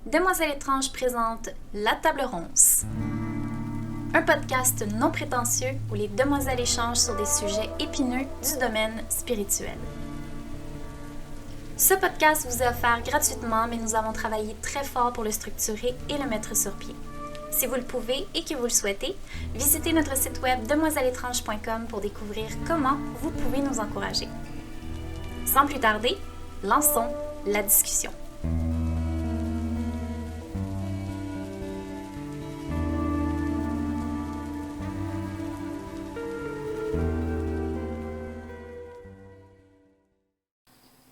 Demoiselle étrange présente La Table Ronce, un podcast non prétentieux où les demoiselles échangent sur des sujets épineux du domaine spirituel. Ce podcast vous est offert gratuitement, mais nous avons travaillé très fort pour le structurer et le mettre sur pied. Si vous le pouvez et que vous le souhaitez, visitez notre site web demoiselleétrange.com pour découvrir comment vous pouvez nous encourager. Sans plus tarder, lançons la discussion.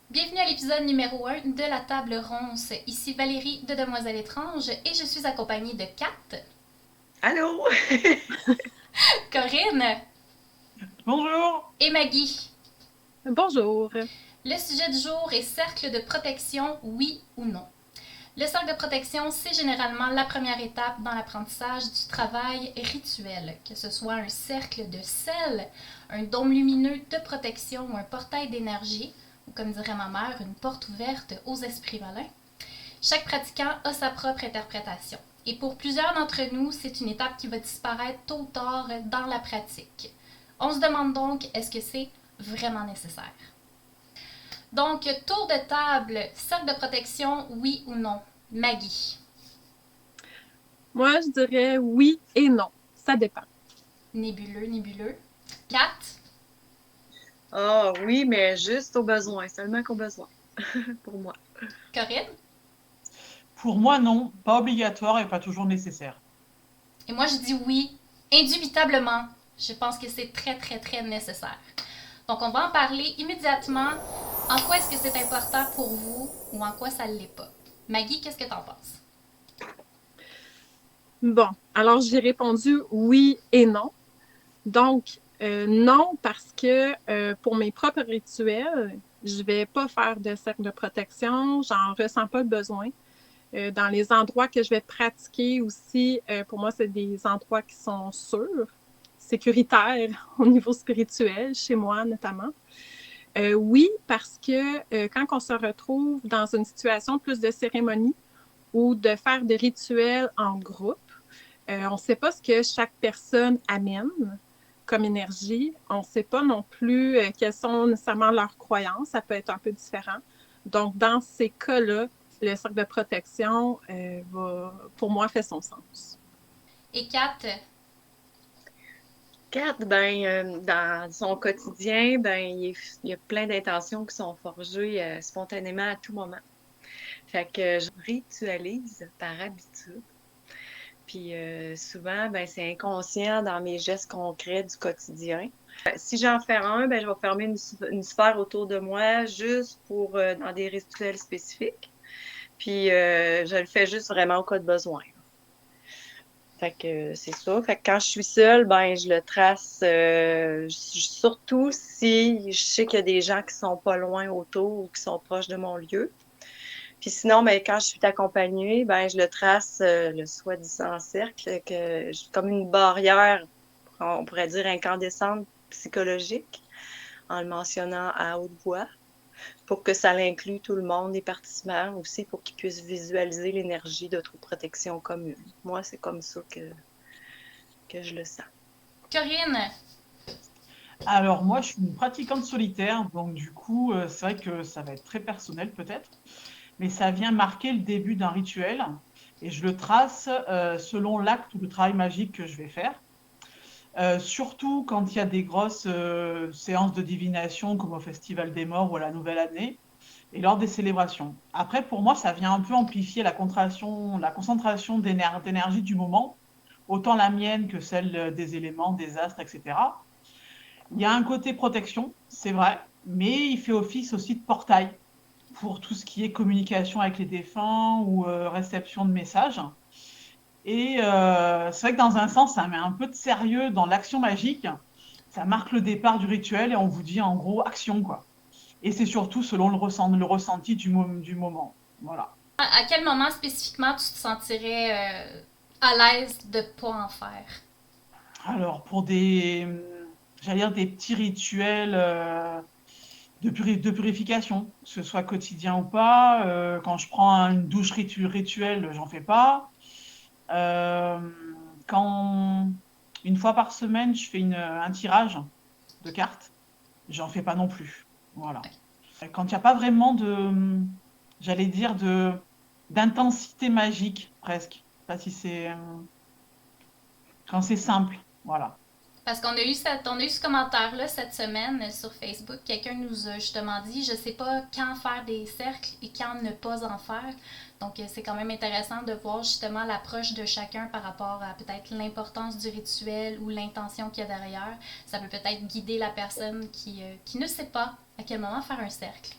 Bienvenue à l'épisode numéro 1 de La Table Ronce. Ici Valérie de Demoiselle Étrange et je suis accompagnée de Kat. Allô? Corinne. Bonjour! Et Maggie. Bonjour. Le sujet du jour est cercle de protection, oui ou non. Le cercle de protection, c'est généralement la première étape dans l'apprentissage du travail rituel, que ce soit un cercle de sel, un dôme lumineux de protection ou un portail d'énergie, ou comme dirait ma mère, une porte ouverte aux esprits malins. Chaque pratiquant a sa propre interprétation. Et pour plusieurs d'entre nous, c'est une étape qui va disparaître tôt ou tard dans la pratique. On se demande donc, est-ce que c'est vraiment nécessaire? Donc, tour de table, cercle de protection, oui ou non? Maggie. Moi, je dirais oui et non. Ça dépend. Nébuleux. Kat. Ah oui, mais juste au besoin, seulement qu'au besoin, pour moi. Corinne. Pour moi, non, pas obligatoire et pas toujours nécessaire. Et moi, je dis oui, indubitablement. Je pense que c'est très nécessaire. Donc, on va en parler immédiatement. En quoi est-ce que c'est important pour vous ou en quoi ça ne l'est pas? Maggie, qu'est-ce que t'en penses? Bon, alors j'ai répondu oui et non. Donc, non, parce que pour mes propres rituels, je vais pas faire de cercle de protection, j'en ressens pas le besoin. Dans les endroits que je vais pratiquer aussi, pour moi, c'est des endroits qui sont sûrs, sécuritaires au niveau spirituel, chez moi notamment. Oui, parce que quand on se retrouve dans une situation plus de cérémonie ou de faire des rituels en groupe, on ne sait pas ce que chaque personne amène comme énergie. On ne sait pas non plus quelles sont nécessairement leurs croyances. Ça peut être un peu différent. Donc, dans ces cas-là, le cercle de protection, pour moi, fait son sens. Et Kat. Kat, dans son quotidien, il y a plein d'intentions qui sont forgées spontanément à tout moment. Fait que je ritualise par habitude. Puis souvent, c'est inconscient dans mes gestes concrets du quotidien. Si j'en fais un, je vais fermer une sphère autour de moi juste pour dans des rituels spécifiques. Puis je le fais juste vraiment au cas de besoin. Fait que c'est ça. Fait que quand je suis seule, je le trace surtout si je sais qu'il y a des gens qui sont pas loin autour ou qui sont proches de mon lieu. Puis sinon, quand je suis accompagnée, je le trace le soi-disant cercle, comme une barrière, on pourrait dire incandescente psychologique, en le mentionnant à haute voix, pour que ça l'inclue tout le monde, les participants aussi, pour qu'ils puissent visualiser l'énergie d'autoprotection commune. Moi, c'est comme ça que je le sens. Corinne. Alors moi, je suis une pratiquante solitaire, donc du coup, c'est vrai que ça va être très personnel peut-être, mais ça vient marquer le début d'un rituel et je le trace selon l'acte ou le travail magique que je vais faire. Surtout quand il y a des grosses séances de divination comme au Festival des Morts ou à la Nouvelle Année et lors des célébrations. Après, pour moi, ça vient un peu amplifier la concentration d'énergie du moment, autant la mienne que celle des éléments, des astres, etc. Il y a un côté protection, c'est vrai, mais il fait office aussi de portail pour tout ce qui est communication avec les défunts ou réception de messages. Et c'est vrai que dans un sens, ça met un peu de sérieux dans l'action magique. Ça marque le départ du rituel et on vous dit en gros action, quoi. Et c'est surtout selon le ressenti du moment. Voilà. À quel moment spécifiquement tu te sentirais à l'aise de ne pas en faire? Alors, pour j'allais dire des petits rituels de purification, que ce soit quotidien ou pas. Quand je prends une douche rituelle, j'en fais pas. Euh, Quand une fois par semaine, je fais un tirage de cartes, j'en fais pas non plus. Voilà. Quand il n'y a pas vraiment j'allais dire, d'intensité magique, presque. Je sais pas si c'est, quand c'est simple, voilà. Parce on a eu ce commentaire-là cette semaine sur Facebook. Quelqu'un nous a justement dit, je sais pas quand faire des cercles et quand ne pas en faire. Donc, c'est quand même intéressant de voir justement l'approche de chacun par rapport à peut-être l'importance du rituel ou l'intention qu'il y a derrière. Ça peut peut-être guider la personne qui ne sait pas à quel moment faire un cercle.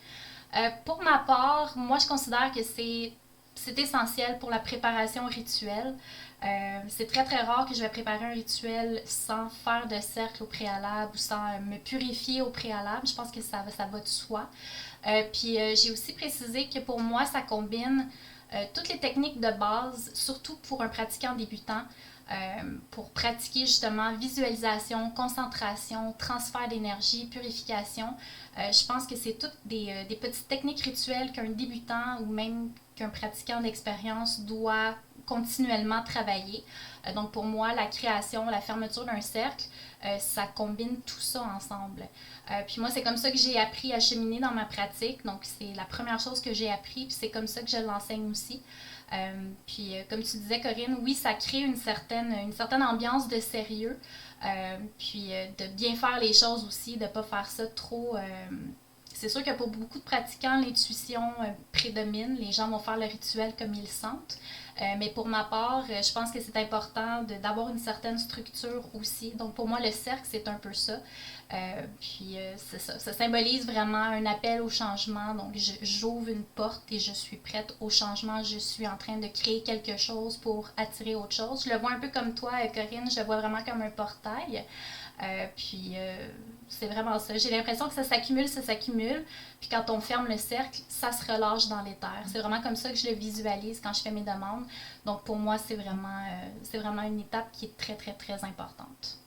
Pour ma part, moi, je considère que c'est essentiel pour la préparation rituelle. C'est très très rare que je vais préparer un rituel sans faire de cercle au préalable ou sans me purifier au préalable. Je pense que ça va de soi. Puis j'ai aussi précisé que pour moi, ça combine toutes les techniques de base, surtout pour un pratiquant débutant, pour pratiquer justement visualisation, concentration, transfert d'énergie, purification. Je pense que c'est toutes des petites techniques rituelles qu'un débutant ou même qu'un pratiquant d'expérience doit continuellement travailler. Donc pour moi, la création, la fermeture d'un cercle, ça combine tout ça ensemble. Puis moi, c'est comme ça que j'ai appris à cheminer dans ma pratique. Donc c'est la première chose que j'ai appris, puis c'est comme ça que je l'enseigne aussi. Puis comme tu disais, Corinne, oui, ça crée une certaine ambiance de sérieux. Puis de bien faire les choses aussi, de ne pas faire ça trop. C'est sûr que pour beaucoup de pratiquants, l'intuition prédomine. Les gens vont faire le rituel comme ils le sentent. Mais pour ma part, je pense que c'est important d'avoir une certaine structure aussi. Donc pour moi, le cercle, c'est un peu ça. Puis c'est ça. Ça symbolise vraiment un appel au changement. Donc j'ouvre une porte et je suis prête au changement. Je suis en train de créer quelque chose pour attirer autre chose. Je le vois un peu comme toi, Corinne. Je le vois vraiment comme un portail. Puis c'est vraiment ça. J'ai l'impression que ça s'accumule. Puis quand on ferme le cercle, ça se relâche dans l'éther. C'est vraiment comme ça que je le visualise quand je fais mes demandes. Donc pour moi, c'est vraiment une étape qui est très, très, très importante.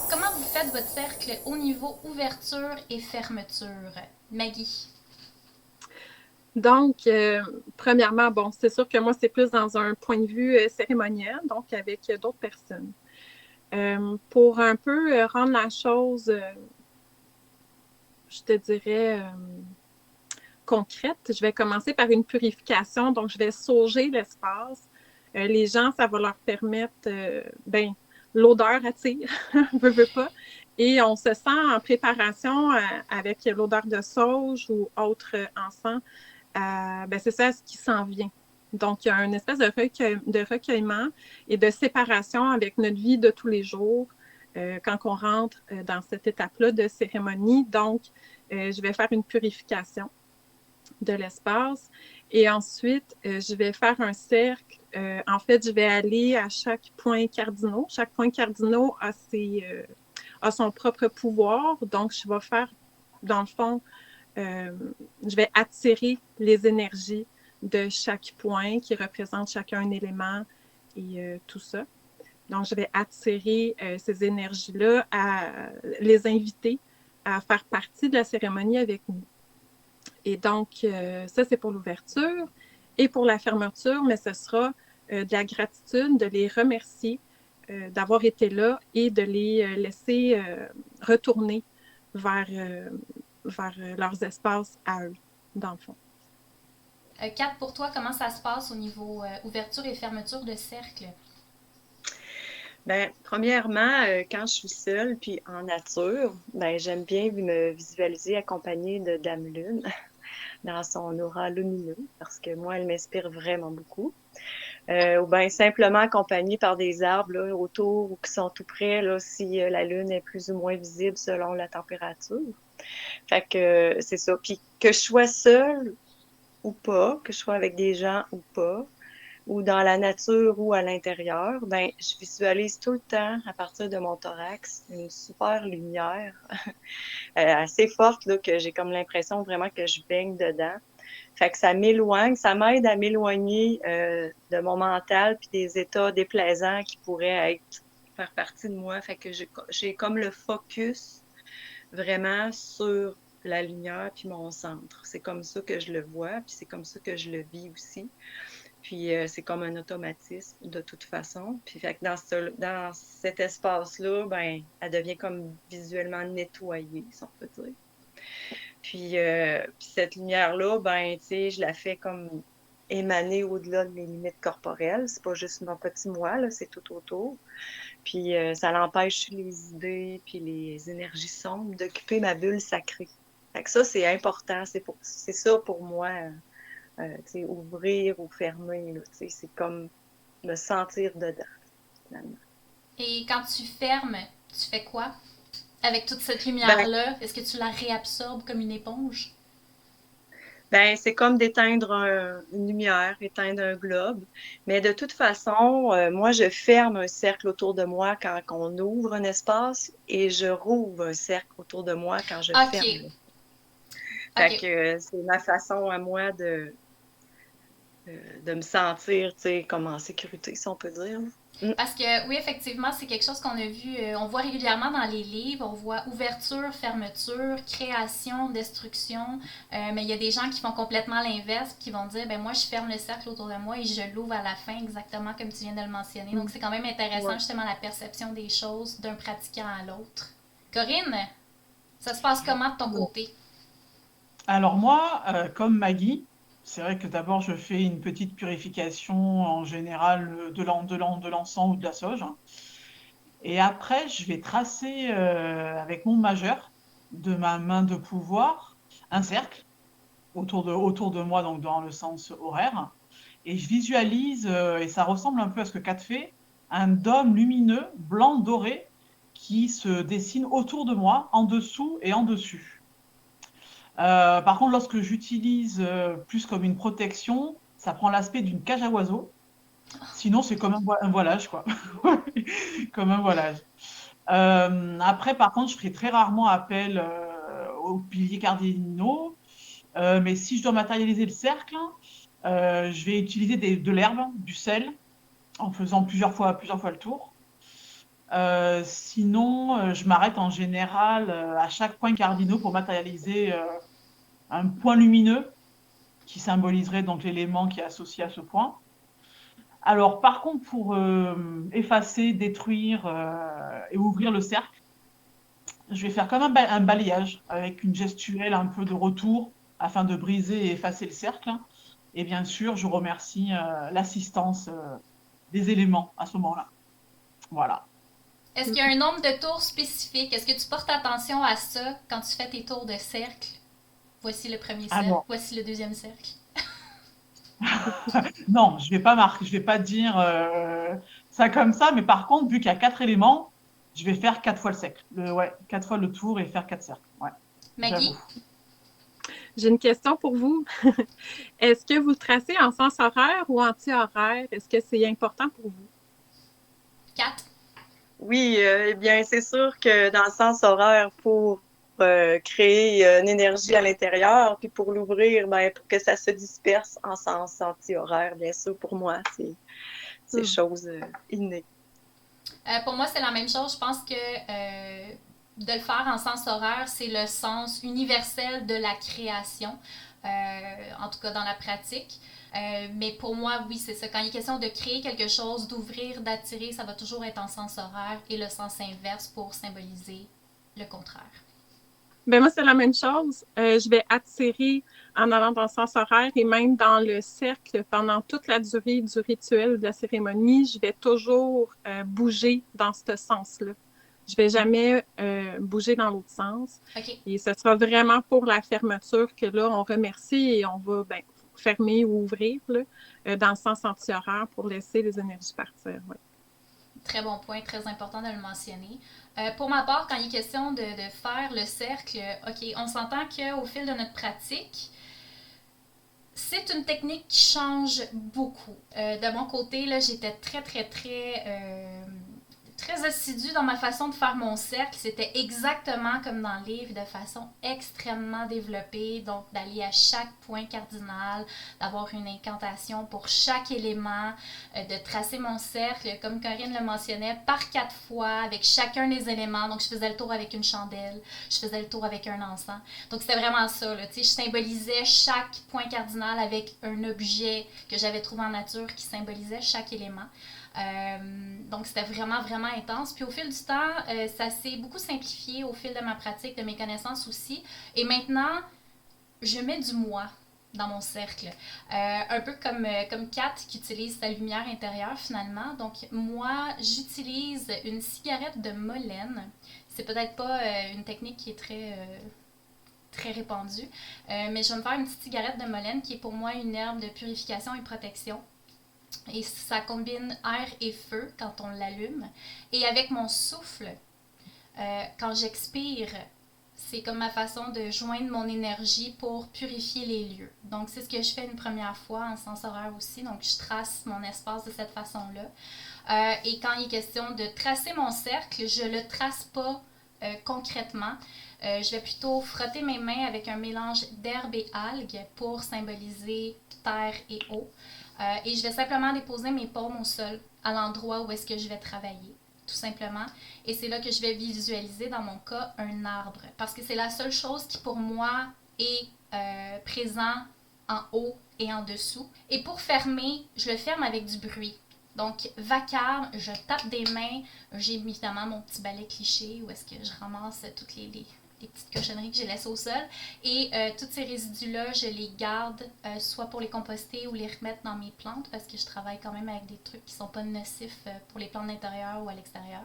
Comment vous faites votre cercle au niveau ouverture et fermeture? Maggie? Donc, premièrement, bon, c'est sûr que moi, c'est plus dans un point de vue cérémoniel, donc avec d'autres personnes. Pour un peu rendre la chose, je te dirais, concrète, je vais commencer par une purification. Donc, je vais sauger l'espace. Les gens, ça va leur permettre, l'odeur attire, veut pas. Et on se sent en préparation avec l'odeur de sauge ou autre encens. C'est ça ce qui s'en vient. Donc, il y a une espèce de recueillement et de séparation avec notre vie de tous les jours quand on rentre dans cette étape-là de cérémonie. Donc, je vais faire une purification de l'espace et ensuite, je vais faire un cercle. En fait, je vais aller à chaque point cardinal. Chaque point cardinal a son propre pouvoir. Donc, je vais faire, dans le fond, je vais attirer les énergies de chaque point qui représente chacun un élément et tout ça. Donc, je vais attirer ces énergies-là, les inviter à faire partie de la cérémonie avec nous. Et donc, ça, c'est pour l'ouverture. Et pour la fermeture, mais ce sera de la gratitude, de les remercier d'avoir été là et de les laisser retourner vers leurs espaces à eux, dans le fond. Kat, pour toi, comment ça se passe au niveau ouverture et fermeture de cercle? Bien, premièrement, quand je suis seule puis en nature, j'aime bien me visualiser accompagnée de Dame Lune dans son aura lumineux parce que moi, elle m'inspire vraiment beaucoup. Ou bien simplement accompagnée par des arbres là, autour ou qui sont tout près là, si la lune est plus ou moins visible selon la température. Fait que c'est ça. Puis que je sois seule ou pas, que je sois avec des gens ou pas, ou dans la nature ou à l'intérieur, je visualise tout le temps, à partir de mon thorax, une super lumière assez forte, là, que j'ai comme l'impression vraiment que je baigne dedans. Fait que ça m'aide à m'éloigner de mon mental puis des états déplaisants qui pourraient faire partie de moi. Fait que j'ai comme le focus vraiment sur la lumière puis mon centre. C'est comme ça que je le vois, puis c'est comme ça que je le vis aussi. Puis c'est comme un automatisme de toute façon. Puis fait que dans cet espace-là, ben, elle devient comme visuellement nettoyée, si on peut dire. Puis cette lumière-là, ben, tu sais, je la fais comme émaner au-delà de mes limites corporelles. C'est pas juste mon petit moi, là, c'est tout autour. Puis ça l'empêche les idées puis les énergies sombres d'occuper ma bulle sacrée. Fait que ça, c'est important. C'est ça pour moi, tu sais, ouvrir ou fermer, là, tu sais, c'est comme me sentir dedans, finalement. Et quand tu fermes, tu fais quoi? Avec toute cette Ben, lumière-là, est-ce que tu la réabsorbes comme une éponge? Ben, c'est comme d'éteindre une lumière, éteindre un globe. Mais de toute façon, moi, je ferme un cercle autour de moi quand on ouvre un espace et je rouvre un cercle autour de moi quand je ferme. Ok, Fait ok. que c'est ma façon à moi de me sentir, tu sais, comme en sécurité, si on peut dire. Mm. Parce que oui, effectivement, c'est quelque chose qu'on a vu, on voit régulièrement dans les livres, on voit ouverture, fermeture, création, destruction, mais il y a des gens qui font complètement l'inverse, qui vont dire, ben moi je ferme le cercle autour de moi et je l'ouvre à la fin, exactement comme tu viens de le mentionner. Donc c'est quand même intéressant Ouais. justement la perception des choses d'un pratiquant à l'autre. Corinne, ça se passe comment de ton Bon. côté? Alors moi, comme Maggie, c'est vrai que d'abord je fais une petite purification en général de l'encens ou de la sauge. Et après, je vais tracer avec mon majeur de ma main de pouvoir un cercle autour de moi, donc dans le sens horaire. Et je visualise, et ça ressemble un peu à ce que Kat fait, un dôme lumineux, blanc doré, qui se dessine autour de moi, en dessous et en dessus. Par contre, lorsque j'utilise plus comme une protection, ça prend l'aspect d'une cage à oiseaux. Sinon, c'est comme un voilage, quoi. Comme un voilage. Après, par contre, je ferai très rarement appel aux piliers cardinaux. Mais si je dois matérialiser le cercle, je vais utiliser de l'herbe, du sel, en faisant plusieurs fois le tour. Sinon, je m'arrête en général à chaque point cardinaux pour matérialiser un point lumineux qui symboliserait donc l'élément qui est associé à ce point. Alors, par contre, pour effacer, détruire et ouvrir le cercle, je vais faire comme un balayage avec une gestuelle un peu de retour afin de briser et effacer le cercle. Et bien sûr, je remercie l'assistance des éléments à ce moment-là. Voilà. Est-ce qu'il y a un nombre de tours spécifique? Est-ce que tu portes attention à ça quand tu fais tes tours de cercle? Voici le premier cercle, Alors, voici le deuxième cercle. non, je vais pas dire ça comme ça, mais par contre, vu qu'il y a 4 éléments, je vais faire 4 fois le cercle. Ouais, 4 fois le tour et faire 4 cercles. Ouais, j'avoue. Maggie? J'ai une question pour vous. Est-ce que vous tracez en sens horaire ou anti-horaire? Est-ce que c'est important pour vous? 4. Oui, eh bien, c'est sûr que dans le sens horaire, pour créer une énergie à l'intérieur, puis pour l'ouvrir, ben, pour que ça se disperse en sens anti-horaire, bien sûr, pour moi, c'est Hmm. chose innée. Pour moi, c'est la même chose. Je pense que de le faire en sens horaire, c'est le sens universel de la création, en tout cas dans la pratique. Mais pour moi, oui, c'est ça. Quand il est question de créer quelque chose, d'ouvrir, d'attirer, ça va toujours être en sens horaire et le sens inverse pour symboliser le contraire. Ben moi, c'est la même chose. Je vais attirer en allant dans le sens horaire et même dans le cercle pendant toute la durée du rituel ou de la cérémonie, je vais toujours bouger dans ce sens-là. Je vais jamais bouger dans l'autre sens. OK. Et ce sera vraiment pour la fermeture que là, on remercie et on va fermer ou ouvrir là, dans le sens anti-horaire pour laisser les énergies partir. Ouais. Très bon point, très important de le mentionner. Pour ma part, quand il est question de faire le cercle, OK, on s'entend qu'au fil de notre pratique, c'est une technique qui change beaucoup. De mon côté, là, j'étais très très assidue dans ma façon de faire mon cercle. C'était exactement comme dans le livre, de façon extrêmement développée. Donc, d'aller à chaque point cardinal, d'avoir une incantation pour chaque élément, de tracer mon cercle, comme Corinne le mentionnait, par 4 fois, avec chacun des éléments. Donc, je faisais le tour avec une chandelle, je faisais le tour avec un encens. Donc, c'était vraiment ça, là. Tu sais, je symbolisais chaque point cardinal avec un objet que j'avais trouvé en nature qui symbolisait chaque élément. Donc, c'était vraiment, vraiment intense. Puis, au fil du temps, ça s'est beaucoup simplifié au fil de ma pratique, de mes connaissances aussi. Et maintenant, je mets du moi dans mon cercle. Un peu comme Kat qui utilise sa lumière intérieure finalement. Donc, moi, j'utilise une cigarette de Molène. C'est peut-être pas une technique qui est très répandue, mais je vais me faire une petite cigarette de Molène qui est pour moi une herbe de purification et protection. Et ça combine air et feu quand on l'allume. Et avec mon souffle, quand j'expire, c'est comme ma façon de joindre mon énergie pour purifier les lieux. Donc, c'est ce que je fais une première fois en sens horaire aussi. Donc, je trace mon espace de cette façon-là. Et quand il est question de tracer mon cercle, je ne le trace pas concrètement. Je vais plutôt frotter mes mains avec un mélange d'herbe et algues pour symboliser terre et eau. Et je vais simplement déposer mes paumes au sol, à l'endroit où est-ce que je vais travailler, tout simplement. Et c'est là que je vais visualiser, dans mon cas, un arbre. Parce que c'est la seule chose qui, pour moi, est présent en haut et en dessous. Et pour fermer, je le ferme avec du bruit. Donc, vacarme, je tape des mains. J'ai évidemment mon petit balai cliché où est-ce que je ramasse toutes les petites cochonneries que j'ai laissées au sol. Et tous ces résidus-là, je les garde soit pour les composter ou les remettre dans mes plantes parce que je travaille quand même avec des trucs qui ne sont pas nocifs pour les plantes d'intérieur ou à l'extérieur.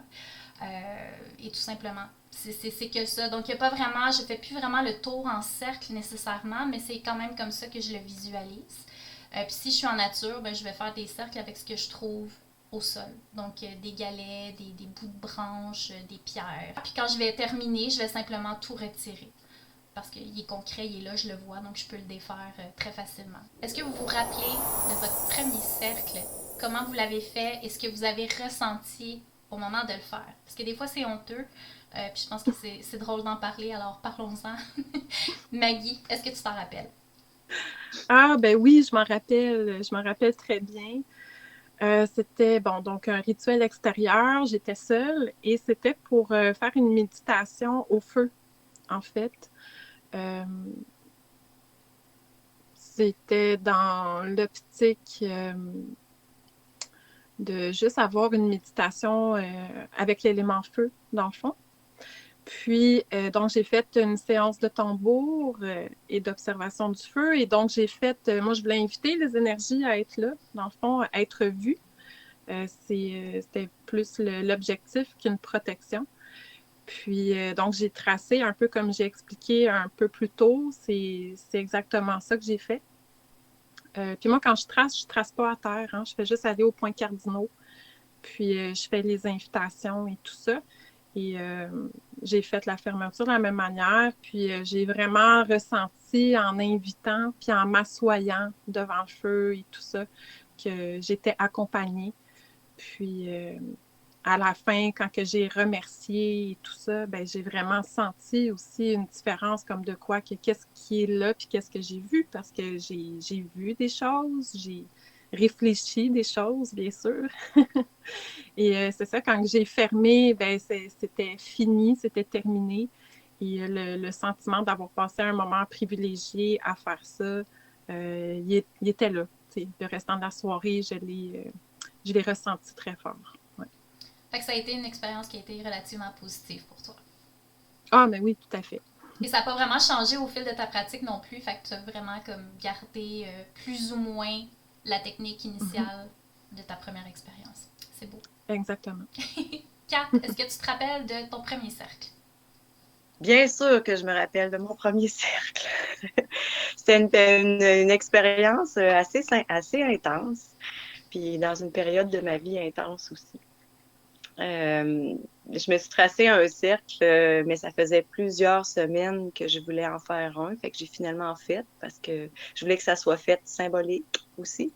Et tout simplement, c'est que ça. Donc, il n'y a pas vraiment, je ne fais plus vraiment le tour en cercle nécessairement, mais c'est quand même comme ça que je le visualise. Puis si je suis en nature, ben, je vais faire des cercles avec ce que je trouve au sol. Donc, des galets, des bouts de branches, des pierres. Puis quand je vais terminer, je vais simplement tout retirer. Parce qu'il est concret, il est là, je le vois, donc je peux le défaire très facilement. Est-ce que vous vous rappelez de votre premier cercle? Comment vous l'avez fait et ce que vous avez ressenti au moment de le faire? Parce que des fois, c'est honteux. Puis je pense que c'est drôle d'en parler, alors parlons-en. Maggie, est-ce que tu t'en rappelles? Ah, ben oui, je m'en rappelle très bien. C'était, bon, donc un rituel extérieur, j'étais seule et c'était pour faire une méditation au feu, en fait. C'était dans l'optique de juste avoir une méditation avec l'élément feu, dans le fond. Puis, donc, j'ai fait une séance de tambour et d'observation du feu. Et donc, moi, je voulais inviter les énergies à être là, dans le fond, à être vues. C'était plus l'objectif qu'une protection. Puis, donc, j'ai tracé un peu comme j'ai expliqué un peu plus tôt. C'est exactement ça que j'ai fait. Puis moi, quand je trace pas à terre. Hein, je fais juste aller aux points cardinaux. Puis, je fais les invitations et tout ça. Et j'ai fait la fermeture de la même manière. Puis j'ai vraiment ressenti en invitant, puis en m'assoyant devant le feu et tout ça, que j'étais accompagnée. Puis à la fin, quand que j'ai remercié et tout ça, ben j'ai vraiment senti aussi une différence comme de quoi, que qu'est-ce qui est là, puis qu'est-ce que j'ai vu, parce que j'ai vu des choses, j'ai réfléchi des choses, bien sûr. Et c'est ça, quand j'ai fermé, ben c'était fini, c'était terminé. Et le sentiment d'avoir passé un moment privilégié à faire ça, il était là. T'sais. Le restant de la soirée, je l'ai ressenti très fort. Ouais. Fait que ça a été une expérience qui a été relativement positive pour toi. Ah, mais oui, tout à fait. Et ça n'a pas vraiment changé au fil de ta pratique non plus. Fait que tu as vraiment comme gardé plus ou moins la technique initiale de ta première expérience. C'est beau. Exactement. Kat, est-ce que tu te rappelles de ton premier cercle? Bien sûr que je me rappelle de mon premier cercle. C'était une expérience assez intense, puis dans une période de ma vie intense aussi. Je me suis tracé un cercle, mais ça faisait plusieurs semaines que je voulais en faire un. Fait que j'ai finalement fait parce que je voulais que ça soit fait symbolique aussi.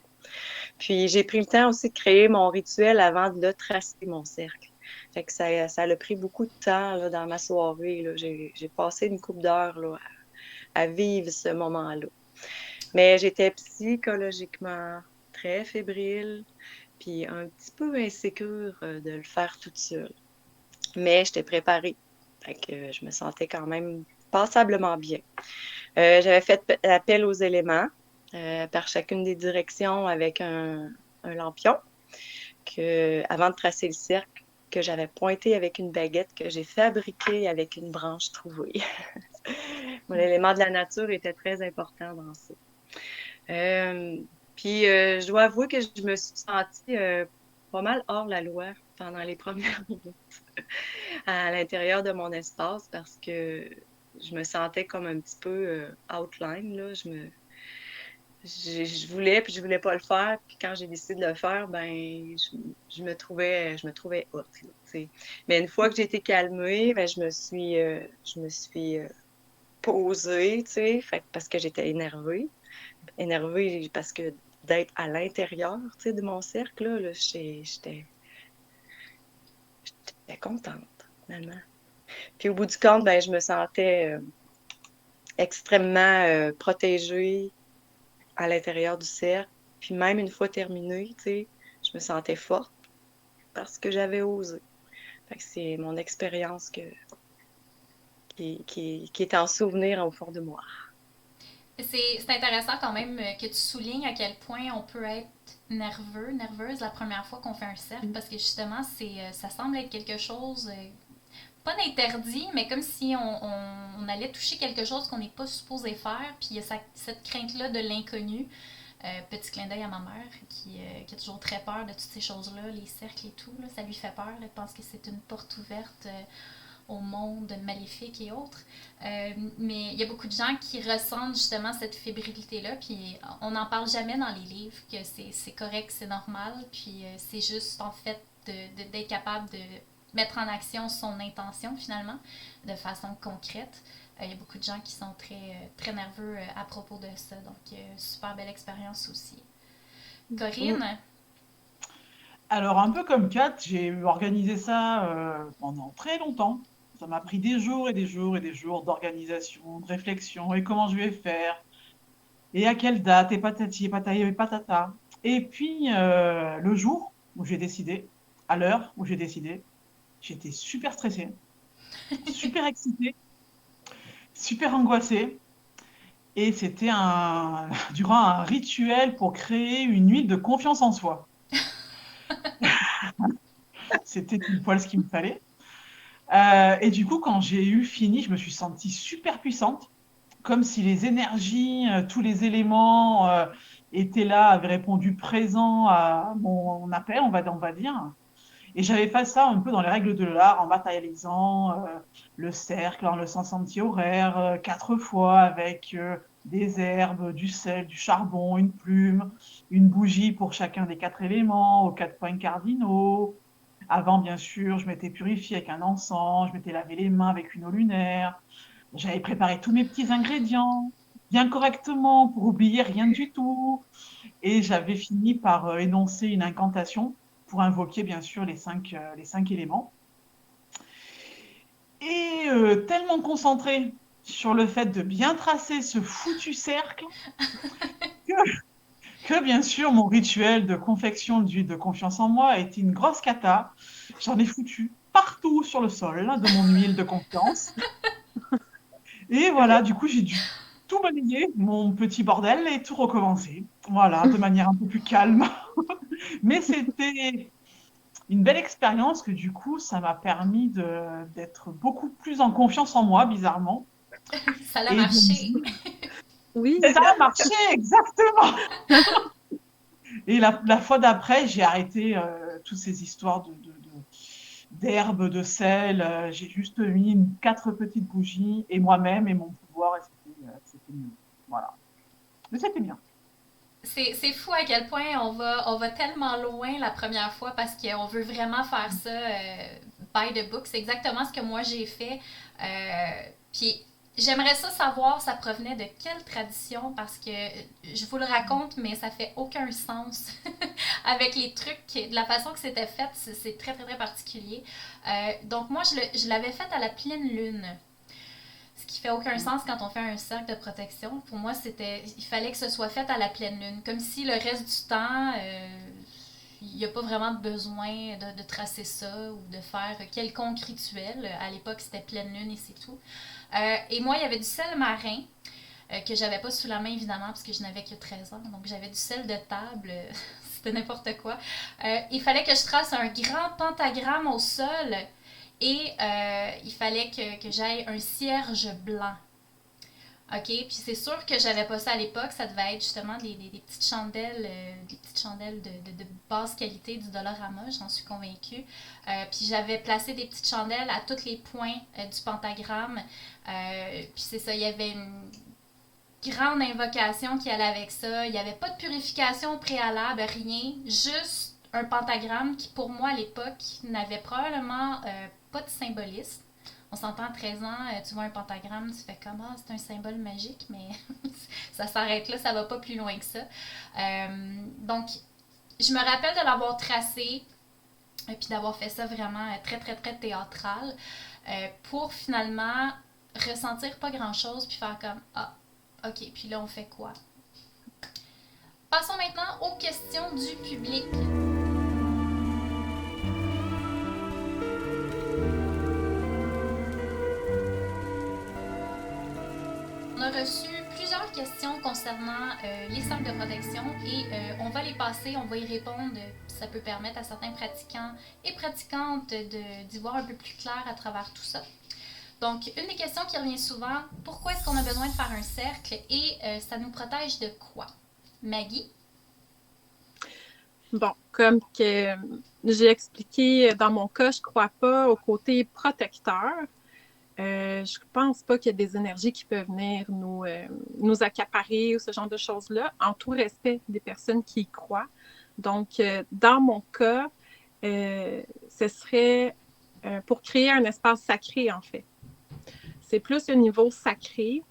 Puis j'ai pris le temps aussi de créer mon rituel avant de tracer mon cercle. Fait que ça a pris beaucoup de temps là, dans ma soirée. Là. J'ai passé une couple d'heures là, à vivre ce moment-là. Mais j'étais psychologiquement très fébrile, puis un petit peu insécure de le faire toute seule. Mais j'étais préparée. Fait que je me sentais quand même passablement bien. J'avais fait appel aux éléments par chacune des directions avec un lampion avant de tracer le cercle que j'avais pointé avec une baguette que j'ai fabriquée avec une branche trouvée. L'élément de la nature était très important dans ça. Puis, je dois avouer que je me suis sentie pas mal hors la loi pendant les premières minutes à l'intérieur de mon espace parce que je me sentais comme un petit peu outline, là. Je voulais, puis je voulais pas le faire. Puis quand j'ai décidé de le faire, ben, je me trouvais hot, là, tu sais. Mais une fois que j'ai été calmée, ben, je me suis posée, tu sais, parce que j'étais énervée parce que d'être à l'intérieur, tu sais, de mon cercle, là j'étais contente, finalement. Puis au bout du compte, ben, je me sentais extrêmement protégée à l'intérieur du cercle. Puis même une fois terminée, tu sais, je me sentais forte parce que j'avais osé. Fait que c'est mon expérience qui est en souvenir au fond de moi. C'est intéressant quand même que tu soulignes à quel point on peut être nerveuse la première fois qu'on fait un cercle, parce que justement, ça semble être quelque chose, pas d'interdit, mais comme si on allait toucher quelque chose qu'on n'est pas supposé faire, puis il y a cette crainte-là de l'inconnu. Petit clin d'œil à ma mère qui a toujours très peur de toutes ces choses-là, les cercles et tout, là, ça lui fait peur, elle pense que c'est une porte ouverte au monde maléfique et autres. Mais il y a beaucoup de gens qui ressentent justement cette fébrilité-là, puis on n'en parle jamais dans les livres, que c'est correct, c'est normal, puis c'est juste en fait d'être capable de mettre en action son intention finalement, de façon concrète. Il y a beaucoup de gens qui sont très nerveux à propos de ça, donc super belle expérience aussi. Corinne? Alors, un peu comme Kat, j'ai organisé ça pendant très longtemps. Ça m'a pris des jours et des jours et des jours d'organisation, de réflexion, et comment je vais faire, et à quelle date, et patati, et patata, et patata. Et puis, le jour où j'ai décidé, à l'heure où j'ai décidé, j'étais super stressée, super excitée, super angoissée. Et c'était durant un rituel pour créer une huile de confiance en soi. C'était une poil ce qu'il me fallait. Et du coup, quand j'ai eu fini, je me suis sentie super puissante, comme si les énergies, tous les éléments étaient là, avaient répondu présent à mon appel, on va dire. Et j'avais fait ça un peu dans les règles de l'art, en matérialisant le cercle, en le sens anti-horaire, 4 fois, avec des herbes, du sel, du charbon, une plume, une bougie pour chacun des 4 éléments, aux 4 points cardinaux. Avant, bien sûr, je m'étais purifiée avec un encens, je m'étais lavé les mains avec une eau lunaire. J'avais préparé tous mes petits ingrédients bien correctement pour oublier rien du tout. Et j'avais fini par énoncer une incantation pour invoquer bien sûr les cinq éléments. Et tellement concentrée sur le fait de bien tracer ce foutu cercle que bien sûr mon rituel de confection d'huile de confiance en moi a été une grosse cata. J'en ai foutu partout sur le sol de mon huile de confiance. Et voilà, du coup j'ai dû tout balayer, mon petit bordel, et tout recommencer. Voilà, de manière un peu plus calme. Mais c'était une belle expérience que du coup, ça m'a permis d'être beaucoup plus en confiance en moi, bizarrement. Ça a Et de me marché. dire, Oui, ça a marché, exactement. Et la fois d'après, j'ai arrêté toutes ces histoires d'herbes, de sel. J'ai juste mis 4 petites bougies et moi-même et mon pouvoir, et c'était mieux. Voilà. Mais c'était bien. C'est fou à quel point on va tellement loin la première fois parce qu'on veut vraiment faire ça by the book. C'est exactement ce que moi j'ai fait. Puis j'aimerais ça savoir, ça provenait de quelle tradition parce que je vous le raconte, mais ça fait aucun sens avec les trucs, de la façon que c'était fait, c'est très, très, très particulier. Donc, moi, je l'avais fait à la pleine lune. Ce qui fait aucun sens quand on fait un cercle de protection. Pour moi, il fallait que ce soit fait à la pleine lune. Comme si le reste du temps, il n'y a pas vraiment de besoin de tracer ça ou de faire quelconque rituel. À l'époque, c'était pleine lune et c'est tout. Et moi, il y avait du sel marin que j'avais pas sous la main, évidemment, parce que je n'avais que 13 ans. Donc, j'avais du sel de table. C'était n'importe quoi. Il fallait que je trace un grand pentagramme au sol et il fallait que j'aille un cierge blanc. OK? Puis c'est sûr que j'avais pas ça à l'époque. Ça devait être justement des petites chandelles, de basse qualité du Dollarama, j'en suis convaincue. Puis j'avais placé des petites chandelles à tous les points du pentagramme. Puis c'est ça, il y avait une grande invocation qui allait avec ça. Il n'y avait pas de purification au préalable, rien. Juste un pentagramme qui, pour moi, à l'époque, n'avait probablement pas de symbolisme. On s'entend à 13 ans, tu vois un pentagramme, tu fais comme « Ah, c'est un symbole magique », mais ça s'arrête là, ça va pas plus loin que ça. Donc, je me rappelle de l'avoir tracé, et puis d'avoir fait ça vraiment très, très, très théâtral, pour finalement ressentir pas grand-chose, puis faire comme « Ah, ok, puis là, on fait quoi? » Passons maintenant aux questions du public. On a reçu plusieurs questions concernant les cercles de protection et on va les passer, on va y répondre. Ça peut permettre à certains pratiquants et pratiquantes d'y voir un peu plus clair à travers tout ça. Donc, une des questions qui revient souvent, pourquoi est-ce qu'on a besoin de faire un cercle et ça nous protège de quoi? Maggie? Bon, comme que j'ai expliqué dans mon cas, je ne crois pas au côté protecteur. Je pense pas qu'il y a des énergies qui peuvent venir nous accaparer ou ce genre de choses-là, en tout respect des personnes qui y croient. Donc, dans mon cas, ce serait pour créer un espace sacré, en fait. C'est plus au niveau sacré.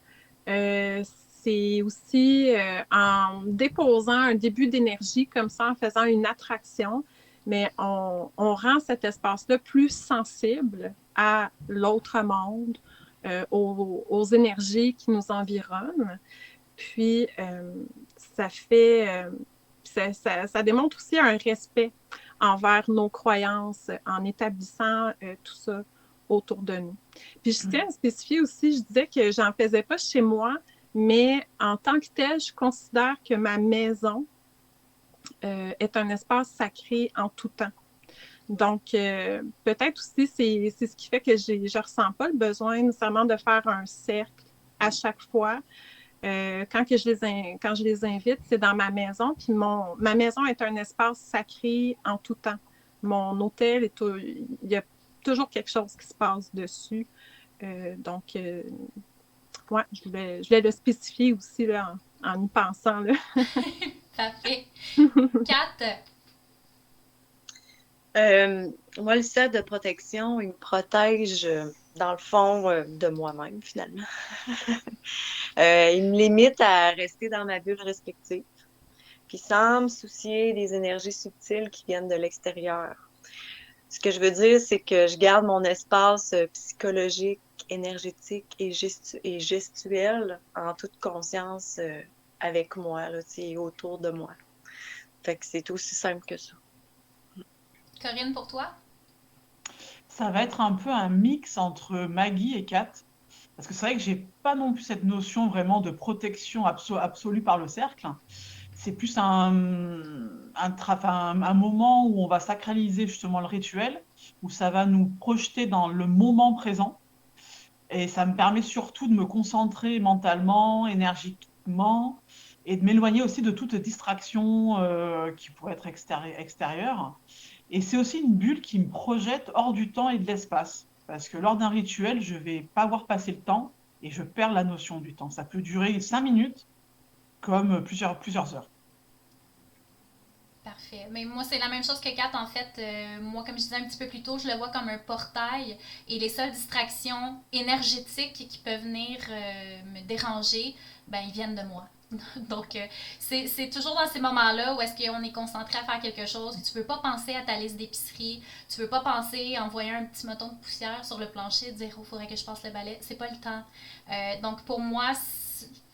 C'est aussi en déposant un début d'énergie comme ça, en faisant une attraction, mais on rend cet espace-là plus sensible à l'autre monde, aux énergies qui nous environnent. Puis, ça démontre aussi un respect envers nos croyances en établissant tout ça autour de nous. Puis, je tiens à spécifier aussi, je disais que j'en faisais pas chez moi, mais en tant que tel, je considère que ma maison est un espace sacré en tout temps. Donc, peut-être aussi, c'est ce qui fait que je ne ressens pas le besoin nécessairement de faire un cercle à chaque fois. Quand je les invite, c'est dans ma maison. Puis ma maison est un espace sacré en tout temps. Mon hôtel, il y a toujours quelque chose qui se passe dessus. Donc, ouais, je voulais le spécifier aussi là, en y pensant. Là. Parfait. Kat? Moi, le set de protection, il me protège, dans le fond, de moi-même, finalement. Il me limite à rester dans ma bulle respective, puis sans me soucier des énergies subtiles qui viennent de l'extérieur. Ce que je veux dire, c'est que je garde mon espace psychologique, énergétique et gestuel en toute conscience avec moi, là, autour de moi. Fait que c'est aussi simple que ça. Corinne, pour toi? Ça va être un peu un mix entre Maggie et Kat. Parce que c'est vrai que j'ai pas non plus cette notion vraiment de protection absolue par le cercle. C'est plus un moment où on va sacraliser justement le rituel, où ça va nous projeter dans le moment présent. Et ça me permet surtout de me concentrer mentalement, énergiquement, et de m'éloigner aussi de toute distraction qui pourrait être extérieure. Et c'est aussi une bulle qui me projette hors du temps et de l'espace. Parce que lors d'un rituel, je ne vais pas voir passer le temps et je perds la notion du temps. Ça peut durer 5 minutes comme plusieurs heures. Parfait. Mais moi, c'est la même chose que Kat, en fait. Moi, comme je disais un petit peu plus tôt, je le vois comme un portail et les seules distractions énergétiques qui peuvent venir me déranger, ben, ils viennent de moi. Donc, c'est toujours dans ces moments-là où est-ce qu'on est concentré à faire quelque chose, que tu veux pas penser à ta liste d'épicerie, tu veux pas penser à envoyer un petit moton de poussière sur le plancher et dire « Oh, il faudrait que je passe le balai ». C'est pas le temps. Donc, pour moi,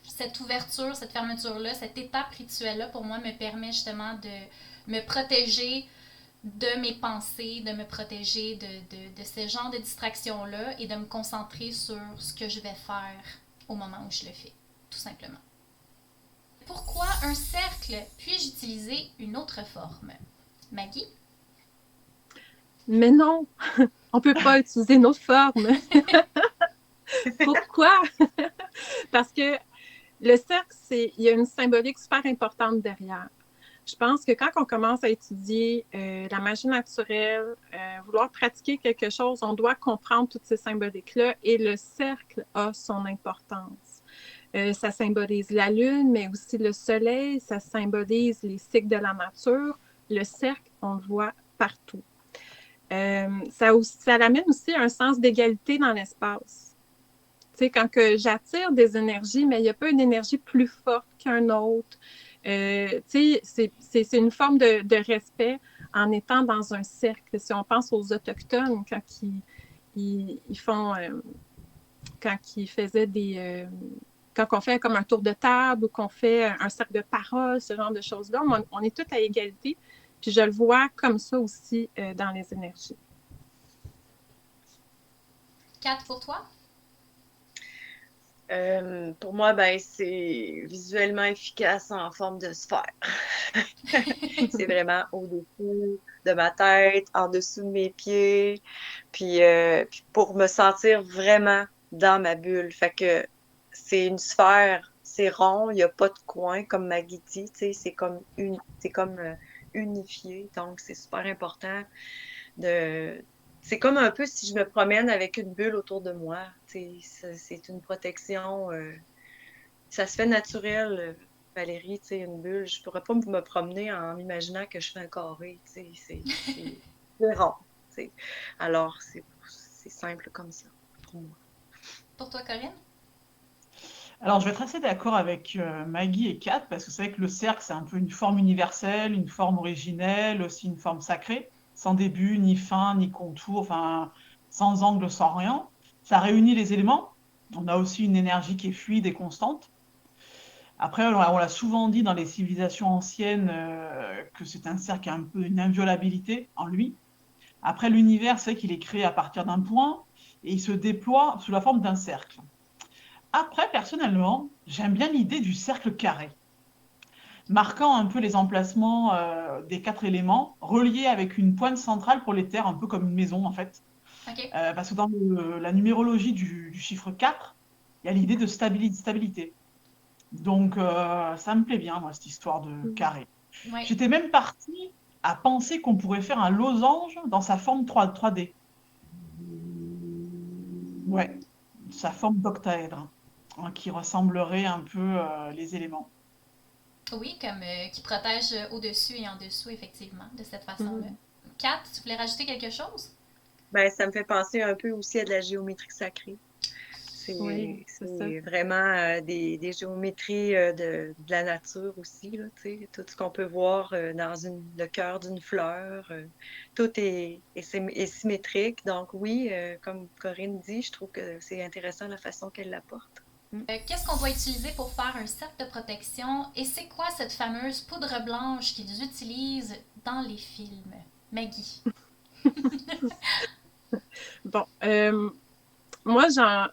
cette ouverture, cette fermeture-là, cette étape rituelle-là, pour moi, me permet justement de me protéger de mes pensées, de me protéger de ce genre de distractions-là et de me concentrer sur ce que je vais faire au moment où je le fais, tout simplement. Pourquoi un cercle? Puis-je utiliser une autre forme? Maggie? Mais non, on ne peut pas utiliser une autre forme. Pourquoi? Parce que le cercle, il y a une symbolique super importante derrière. Je pense que quand on commence à étudier la magie naturelle, vouloir pratiquer quelque chose, on doit comprendre toutes ces symboliques-là et le cercle a son importance. Ça symbolise la lune, mais aussi le soleil, ça symbolise les cycles de la nature. Le cercle, on le voit partout. Ça amène aussi un sens d'égalité dans l'espace. Tu sais, quand j'attire des énergies, mais il n'y a pas une énergie plus forte qu'un autre. Tu sais, c'est une forme de respect en étant dans un cercle. Si on pense aux Autochtones, quand ils font... quand ils faisaient des... quand on fait comme un tour de table ou qu'on fait un cercle de parole, ce genre de choses-là, on est tous à égalité. Puis je le vois comme ça aussi dans les énergies. Kat, pour toi? Pour moi, ben, c'est visuellement efficace en forme de sphère. C'est vraiment au-dessus de ma tête, en dessous de mes pieds, puis pour me sentir vraiment dans ma bulle. Fait que c'est une sphère, c'est rond, il n'y a pas de coin, comme Maggie dit, tu sais, c'est comme unifié. Donc, c'est super important de... C'est comme un peu si je me promène avec une bulle autour de moi. Tu sais, c'est une protection. Ça se fait naturel, Valérie, tu sais, une bulle. Je pourrais pas me promener en imaginant que je fais un carré. Tu sais, c'est rond. Tu sais. Alors, c'est simple comme ça pour moi. Pour toi, Corinne? Alors, je vais être assez d'accord avec Maggie et Kat, parce que c'est vrai que le cercle, c'est un peu une forme universelle, une forme originelle, aussi une forme sacrée, sans début, ni fin, ni contour, enfin, sans angle, sans rien. Ça réunit les éléments. On a aussi une énergie qui est fluide et constante. Après, on l'a souvent dit dans les civilisations anciennes que c'est un cercle qui a un peu une inviolabilité en lui. Après, l'univers, c'est qu'il est créé à partir d'un point et il se déploie sous la forme d'un cercle. Après, personnellement, j'aime bien l'idée du cercle carré, marquant un peu les emplacements des 4 éléments, reliés avec une pointe centrale pour les terres, un peu comme une maison en fait. OK. Parce que dans la numérologie du chiffre 4, il y a l'idée de stabilité. Donc, ça me plaît bien, moi, cette histoire de carré. Ouais. J'étais même partie à penser qu'on pourrait faire un losange dans sa forme 3D. Ouais, sa forme d'octaèdre, hein, qui ressemblerait un peu les éléments. Oui, comme qui protège au-dessus et en dessous, effectivement, de cette façon-là. Kat, tu voulais rajouter quelque chose? Ben, ça me fait penser un peu aussi à de la géométrie sacrée. Oui, c'est ça. C'est vraiment des géométries de la nature aussi, là, tu sais, tout ce qu'on peut voir dans le cœur d'une fleur. Tout est symétrique. Donc oui, comme Corinne dit, je trouve que c'est intéressant la façon qu'elle l'apporte. Qu'est-ce qu'on va utiliser pour faire un cercle de protection? Et c'est quoi cette fameuse poudre blanche qu'ils utilisent dans les films? Maggie. Bon, moi, j'en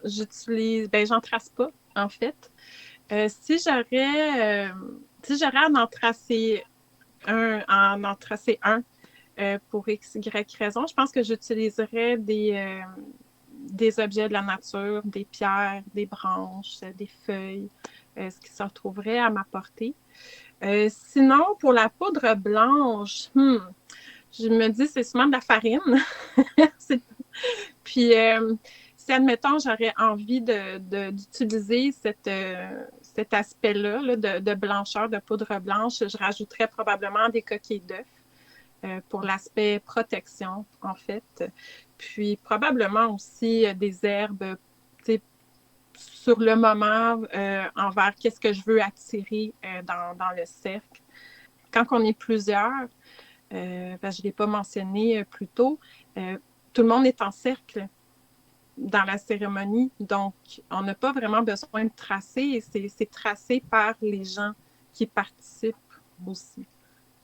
trace pas, en fait. Si j'aurais à en tracer un pour X, Y raison, je pense que j'utiliserais des objets de la nature, des pierres, des branches, des feuilles, ce qui se retrouverait à ma portée. Sinon, pour la poudre blanche, je me dis c'est souvent de la farine. Puis, si, admettons, j'aurais envie d'utiliser cet aspect-là là, de blancheur, de poudre blanche, je rajouterais probablement des coquilles d'œufs pour l'aspect protection, en fait. Puis, probablement aussi des herbes, tu sais, sur le moment envers qu'est-ce que je veux attirer dans le cercle. Quand on est plusieurs, parce que je ne l'ai pas mentionné plus tôt, tout le monde est en cercle dans la cérémonie, donc on n'a pas vraiment besoin de tracer, c'est tracé par les gens qui participent aussi.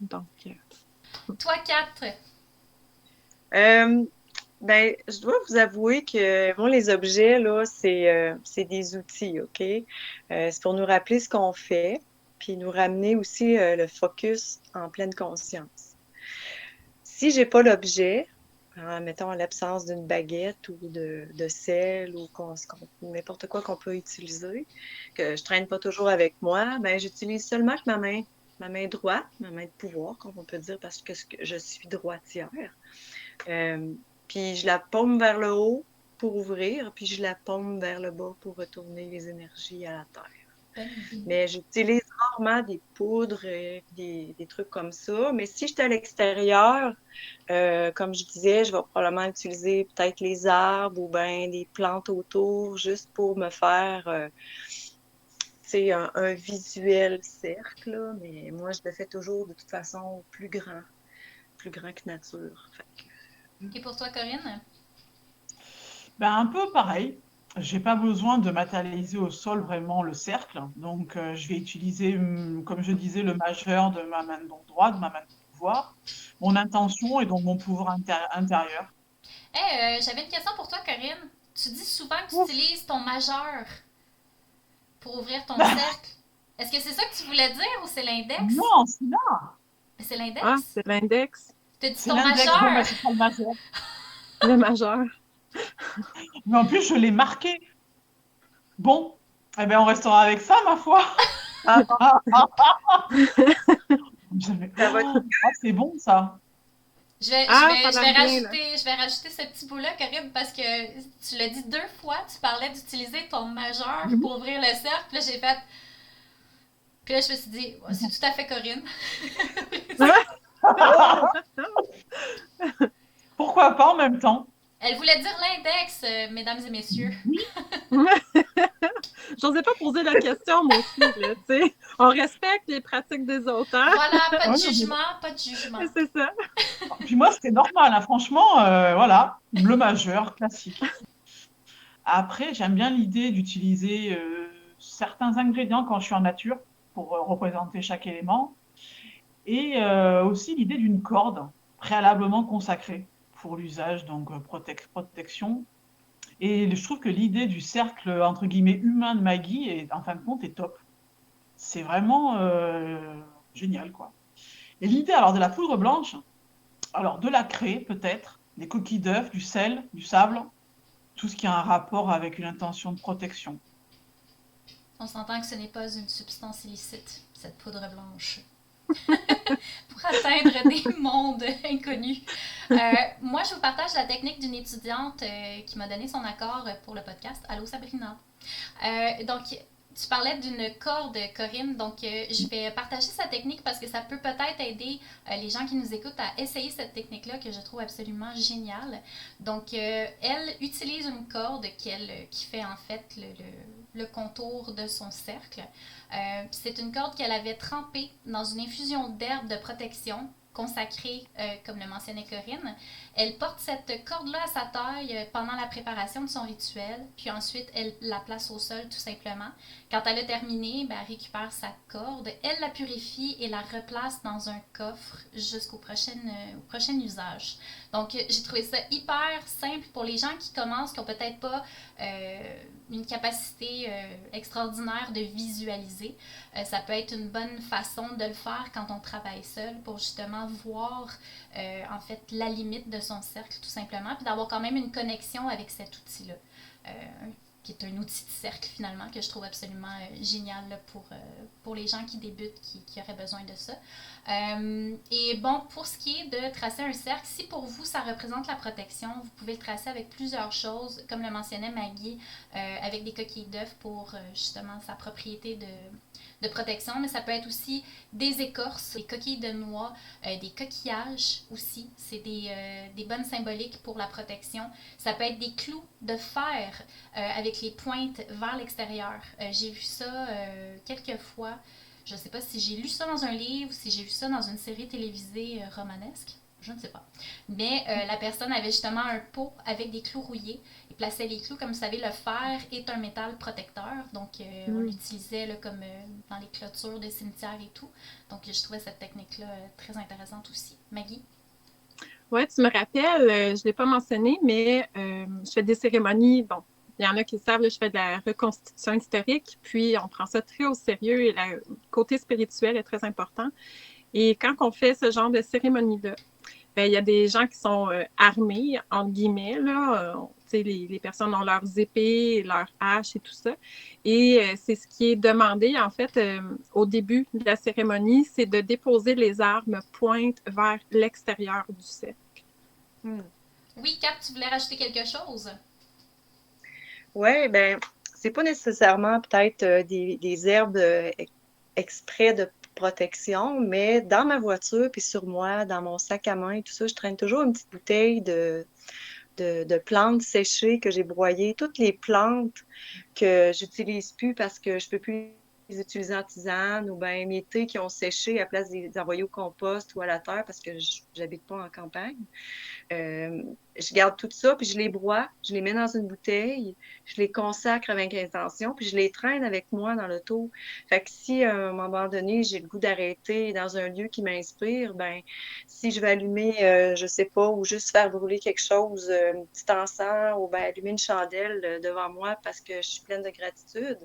Donc, Toi, 4. Je dois vous avouer que moi, les objets, là, c'est des outils, OK? C'est pour nous rappeler ce qu'on fait, puis nous ramener aussi le focus en pleine conscience. Si j'ai pas l'objet, mettons l'absence d'une baguette ou de sel ou n'importe quoi qu'on peut utiliser, que je traîne pas toujours avec moi, ben j'utilise seulement que ma main droite, ma main de pouvoir, comme on peut dire, parce que je suis droitière. Puis je la paume vers le haut pour ouvrir, puis je la paume vers le bas pour retourner les énergies à la terre. Mais j'utilise rarement des poudres, des trucs comme ça. Mais si j'étais à l'extérieur, comme je disais, je vais probablement utiliser peut-être les arbres ou bien des plantes autour juste pour me faire un visuel cercle. Là. Mais moi, je le fais toujours de toute façon plus grand que nature. Et pour toi, Corinne? Ben, un peu pareil. J'ai pas besoin de matérialiser au sol vraiment le cercle. Donc, je vais utiliser, comme je disais, le majeur de ma main droite, de ma main de pouvoir, mon intention et donc mon pouvoir intérieur. Hey, j'avais une question pour toi, Corinne. Tu dis souvent que tu Ouf. utilises ton majeur pour ouvrir ton cercle. Est-ce que c'est ça que tu voulais dire ou c'est l'index? Non, c'est là. C'est ah, l'index? c'est l'index, T'as dit C'est ton l'index. Bon, ben, majeur? ce sera le majeur. le majeur. Mais en plus, je l'ai marqué. Bon, eh ben, on restera avec ça, ma foi. Ah, ça va C'est bon, ça. Ça va bien, là. Je vais rajouter ce petit bout-là, Corinne, parce que tu l'as dit 2 fois, tu parlais d'utiliser ton majeur pour ouvrir le cercle. Puis là, j'ai fait. Puis là, je me suis dit, ouais, c'est tout à fait Corinne. Pourquoi pas en même temps? Elle voulait dire l'index, mesdames et messieurs. J'osais pas poser la question, moi aussi, là, tu sais. On respecte les pratiques des autres, hein? Voilà, pas de Ouais, non, jugement, pas de jugement. C'est ça. puis moi, c'était normal, hein. Franchement, voilà, le majeur, classique. Après, j'aime bien l'idée d'utiliser certains ingrédients quand je suis en nature pour représenter chaque élément. Et aussi l'idée d'une corde préalablement consacrée pour l'usage, donc protection. Et je trouve que l'idée du cercle, entre guillemets, humain de Maggie, en fin de compte, est top. C'est vraiment génial, quoi. Et l'idée, alors, de la poudre blanche, alors, de la craie, peut-être, des coquilles d'œufs, du sel, du sable, tout ce qui a un rapport avec une intention de protection. On s'entend que ce n'est pas une substance illicite, cette poudre blanche. Pour atteindre des mondes inconnus. Moi, je vous partage la technique d'une étudiante qui m'a donné son accord pour le podcast. Allô, Sabrina. Donc, tu parlais d'une corde, Corinne. Donc, je vais partager sa technique parce que ça peut peut-être aider les gens qui nous écoutent à essayer cette technique-là que je trouve absolument géniale. Donc, elle utilise une corde qui fait en fait le contour de son cercle. C'est une corde qu'elle avait trempée dans une infusion d'herbes de protection consacrée, comme le mentionnait Corinne. Elle porte cette corde-là à sa taille pendant la préparation de son rituel, puis ensuite elle la place au sol tout simplement. Quand elle a terminé, elle récupère sa corde, elle la purifie et la replace dans un coffre jusqu'au prochain usage. Donc j'ai trouvé ça hyper simple pour les gens qui commencent, qui n'ont peut-être pas une capacité extraordinaire de visualiser. Ça peut être une bonne façon de le faire quand on travaille seul pour justement voir en fait la limite de son cercle tout simplement, puis d'avoir quand même une connexion avec cet outil-là, qui est un outil de cercle finalement que je trouve absolument génial là, pour les gens qui débutent, qui auraient besoin de ça. Et bon, pour ce qui est de tracer un cercle, si pour vous ça représente la protection, vous pouvez le tracer avec plusieurs choses, comme le mentionnait Maggie, avec des coquilles d'œufs pour justement sa propriété de protection, mais ça peut être aussi des écorces, des coquilles de noix, des coquillages aussi. C'est des bonnes symboliques pour la protection. Ça peut être des clous de fer avec les pointes vers l'extérieur. J'ai vu ça quelques fois. Je ne sais pas si j'ai lu ça dans un livre ou si j'ai vu ça dans une série télévisée romanesque. Je ne sais pas. Mais la personne avait justement un pot avec des clous rouillés. Il plaçait les clous. Comme vous savez, le fer est un métal protecteur. Donc, on l'utilisait là, comme dans les clôtures des cimetières et tout. Donc, je trouvais cette technique-là très intéressante aussi. Maggie? Oui, tu me rappelles, je ne l'ai pas mentionné, mais je fais des cérémonies. Bon, il y en a qui le savent, là, je fais de la reconstitution historique. Puis, on prend ça très au sérieux et le côté spirituel est très important. Et quand on fait ce genre de cérémonie-là, ben, il y a des gens qui sont armés, entre guillemets, là. Les personnes ont leurs épées, leurs haches et tout ça. Et c'est ce qui est demandé, en fait, au début de la cérémonie, c'est de déposer les armes pointe vers l'extérieur du cercle. Oui, Kat, tu voulais rajouter quelque chose? Oui, ben, c'est pas nécessairement peut-être des herbes exprès de protection, mais dans ma voiture, puis sur moi, dans mon sac à main et tout ça, je traîne toujours une petite bouteille de plantes séchées que j'ai broyées. Toutes les plantes que j'utilise plus parce que je peux plus les utiliser en tisane ou bien mes thés qui ont séché à place de les envoyer au compost ou à la terre parce que j'habite pas en campagne. Je garde tout ça, puis je les broie, je les mets dans une bouteille, je les consacre avec intention, puis je les traîne avec moi dans l'auto. Fait que si à un moment donné, j'ai le goût d'arrêter dans un lieu qui m'inspire, ben si je vais allumer, je sais pas, ou juste faire brûler quelque chose, un petit encens, ou ben allumer une chandelle devant moi parce que je suis pleine de gratitude,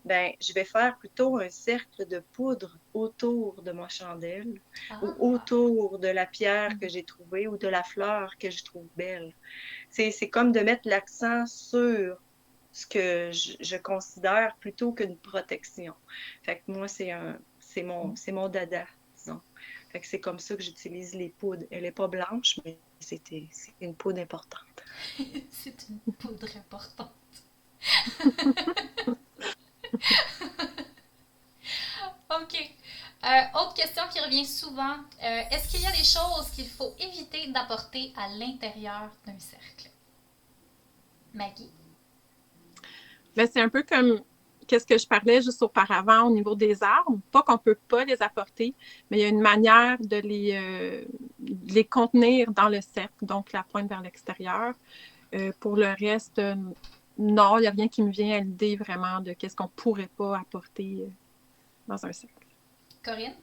ben je vais faire plutôt un cercle de poudre autour de ma chandelle ou autour de la pierre que j'ai trouvée ou de la fleur que je trouve belle. C'est comme de mettre l'accent sur ce que je considère plutôt qu'une protection. Fait que moi, c'est mon dada, disons. Fait que c'est comme ça que j'utilise les poudres. Elle n'est pas blanche, mais c'est une poudre importante. C'est une poudre importante. OK. Autre question qui revient souvent. Est-ce qu'il y a des choses qu'il faut éviter d'apporter à l'intérieur d'un cercle? Maggie? Ben, c'est un peu comme qu'est-ce que je parlais juste auparavant au niveau des armes. Pas qu'on ne peut pas les apporter, mais il y a une manière de les contenir dans le cercle, donc la pointe vers l'extérieur. Pour le reste, non, il n'y a rien qui me vient à l'idée vraiment de qu'est-ce qu'on ne pourrait pas apporter dans un cercle. Corinne?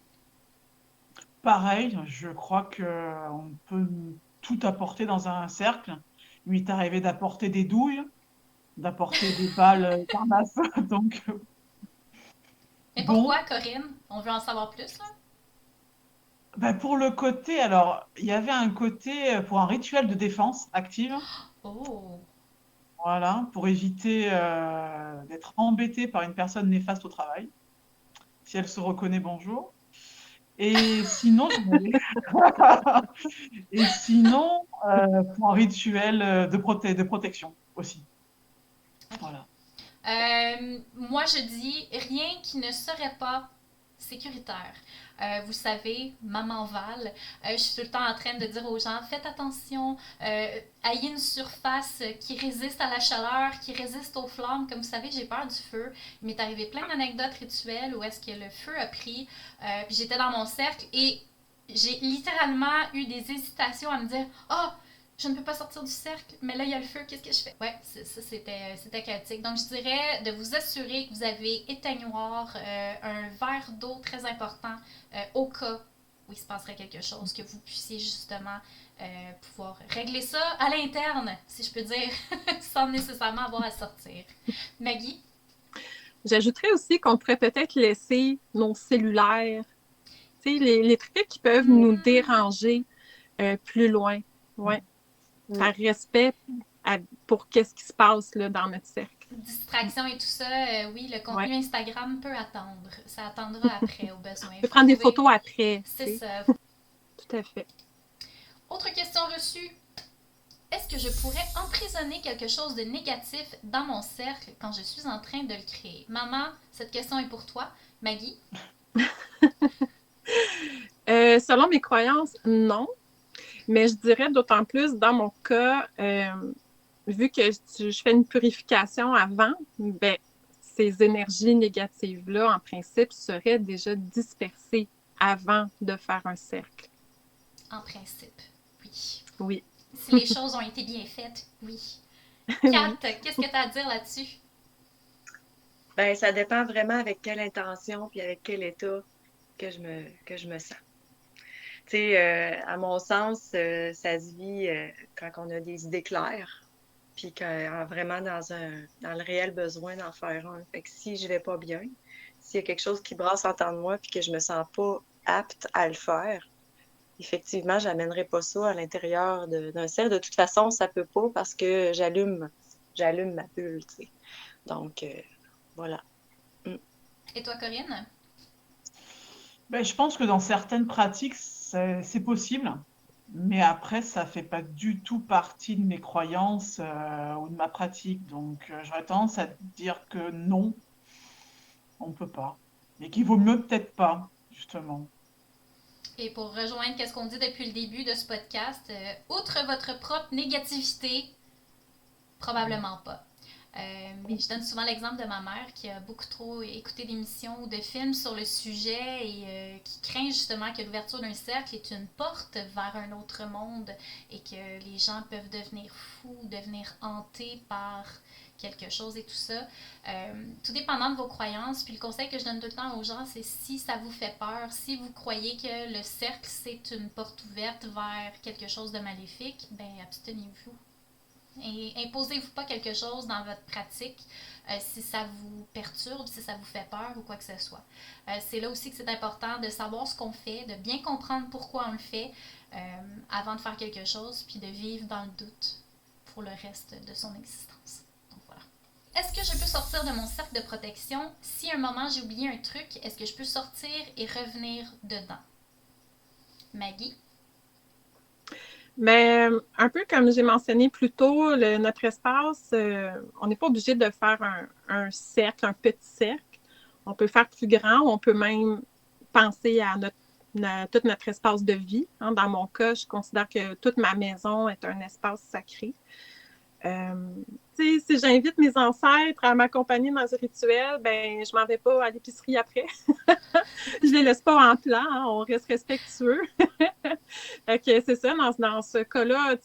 Pareil, je crois qu'on peut tout apporter dans un cercle. Il m'est arrivé d'apporter des douilles, d'apporter des balles carnasse. Donc, Mais bon, pourquoi, Corinne? On veut en savoir plus, là? ben pour le côté, alors, il y avait un côté pour un rituel de défense active. Oh! Voilà, pour éviter d'être embêté par une personne néfaste au travail. Si elle se reconnaît, bonjour. Et sinon, et sinon pour un rituel de protection aussi. Voilà. Moi, je dis rien qui ne serait pas sécuritaire. Vous savez, Maman Val, je suis tout le temps en train de dire aux gens, faites attention, ayez une surface qui résiste à la chaleur, qui résiste aux flammes. Comme vous savez, j'ai peur du feu. Il m'est arrivé plein d'anecdotes rituelles où est-ce que le feu a pris, puis j'étais dans mon cercle et j'ai littéralement eu des hésitations à me dire, oh, je ne peux pas sortir du cercle, mais là, il y a le feu, qu'est-ce que je fais? Ouais, ça, c'était chaotique. Donc, je dirais de vous assurer que vous avez éteignoir, un verre d'eau très important au cas où il se passerait quelque chose, que vous puissiez justement pouvoir régler ça à l'interne, si je peux dire, sans nécessairement avoir à sortir. Maggie? J'ajouterais aussi qu'on pourrait peut-être laisser nos cellulaires, les trucs qui peuvent nous déranger plus loin. Ouais. Par respect pour qu'est-ce qui se passe là, dans notre cercle. Distraction et tout ça, oui, le contenu Instagram peut attendre. Ça attendra après, au besoin. On peut prendre des photos après. C'est ça. Tout à fait. Autre question reçue. Est-ce que je pourrais emprisonner quelque chose de négatif dans mon cercle quand je suis en train de le créer? Maman, cette question est pour toi. Maggie? Selon mes croyances, non. Mais je dirais d'autant plus dans mon cas, vu que je fais une purification avant, ben, ces énergies négatives-là, en principe, seraient déjà dispersées avant de faire un cercle. En principe, oui. Oui. Si les choses ont été bien faites, oui. Kat, qu'est-ce que tu as à dire là-dessus? Ben, ça dépend vraiment avec quelle intention puis avec quel état que je me sens. Tu sais, à mon sens, ça se vit quand on a des idées claires, puis vraiment dans le réel besoin d'en faire un. Fait que si je vais pas bien, s'il y a quelque chose qui brasse en dedans de moi puis que je me sens pas apte à le faire, effectivement, j'amènerai pas ça à l'intérieur d'un cercle. De toute façon, ça peut pas parce que j'allume ma bulle, tu sais. Donc, voilà. Mm. Et toi, Corinne? Ben, je pense que dans certaines pratiques, c'est possible, mais après, ça fait pas du tout partie de mes croyances ou de ma pratique. Donc, j'aurais tendance à dire que non, on peut pas. Et qu'il vaut mieux peut-être pas, justement. Et pour rejoindre ce qu'on dit depuis le début de ce podcast, outre votre propre négativité, probablement pas. Mais je donne souvent l'exemple de ma mère qui a beaucoup trop écouté d'émissions ou de films sur le sujet et qui craint justement que l'ouverture d'un cercle est une porte vers un autre monde et que les gens peuvent devenir fous, devenir hantés par quelque chose et tout ça. Tout dépendant de vos croyances. Puis le conseil que je donne tout le temps aux gens, c'est si ça vous fait peur, si vous croyez que le cercle c'est une porte ouverte vers quelque chose de maléfique, ben abstenez-vous. Et imposez-vous pas quelque chose dans votre pratique si ça vous perturbe, si ça vous fait peur ou quoi que ce soit. C'est là aussi que c'est important de savoir ce qu'on fait, de bien comprendre pourquoi on le fait avant de faire quelque chose, puis de vivre dans le doute pour le reste de son existence. Donc voilà. Est-ce que je peux sortir de mon cercle de protection si à un moment j'ai oublié un truc? Est-ce que je peux sortir et revenir dedans? Maggie? Mais un peu comme j'ai mentionné plus tôt, notre espace, on n'est pas obligé de faire un cercle, un petit cercle. On peut faire plus grand, on peut même penser à tout notre espace de vie. Hein. Dans mon cas, je considère que toute ma maison est un espace sacré. Si j'invite mes ancêtres à m'accompagner dans ce rituel, ben je m'en vais pas à l'épicerie après. Je les laisse pas en plan, hein, on reste respectueux. Fait que c'est ça, dans ce cas-là,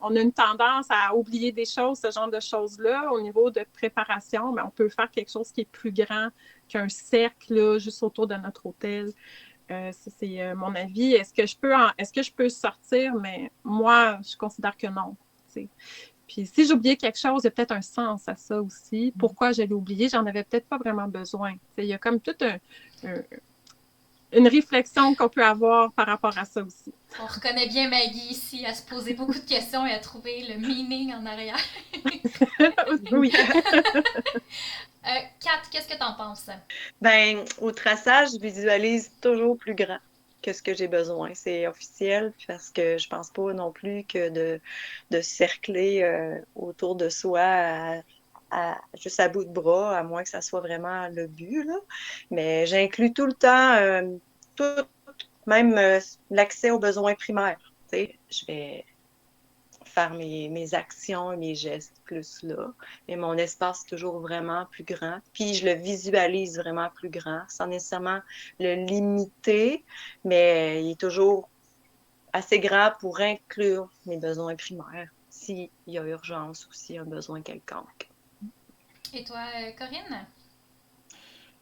on a une tendance à oublier des choses, ce genre de choses-là. Au niveau de préparation, ben, on peut faire quelque chose qui est plus grand qu'un cercle là, juste autour de notre hôtel. Ça, c'est mon avis. Est-ce que je peux sortir? Mais moi, je considère que non. T'sais. Puis si j'oubliais quelque chose, il y a peut-être un sens à ça aussi. Pourquoi je l'ai oublié? J'en avais peut-être pas vraiment besoin. Il y a comme toute une réflexion qu'on peut avoir par rapport à ça aussi. On reconnaît bien Maggie ici à se poser beaucoup de questions et à trouver le meaning en arrière. Oui. Kat, qu'est-ce que t'en penses? Ben, au traçage, je visualise toujours plus grand que ce que j'ai besoin. C'est officiel parce que je pense pas non plus que de cercler autour de soi juste à bout de bras, à moins que ça soit vraiment le but, là. Mais j'inclus tout le temps tout, même l'accès aux besoins primaires. Tu sais, je vais faire mes actions et mes gestes plus là. Mais mon espace est toujours vraiment plus grand. Puis je le visualise vraiment plus grand, sans nécessairement le limiter, mais il est toujours assez grand pour inclure mes besoins primaires, s'il y a urgence ou s'il y a un besoin quelconque. Et toi, Corinne?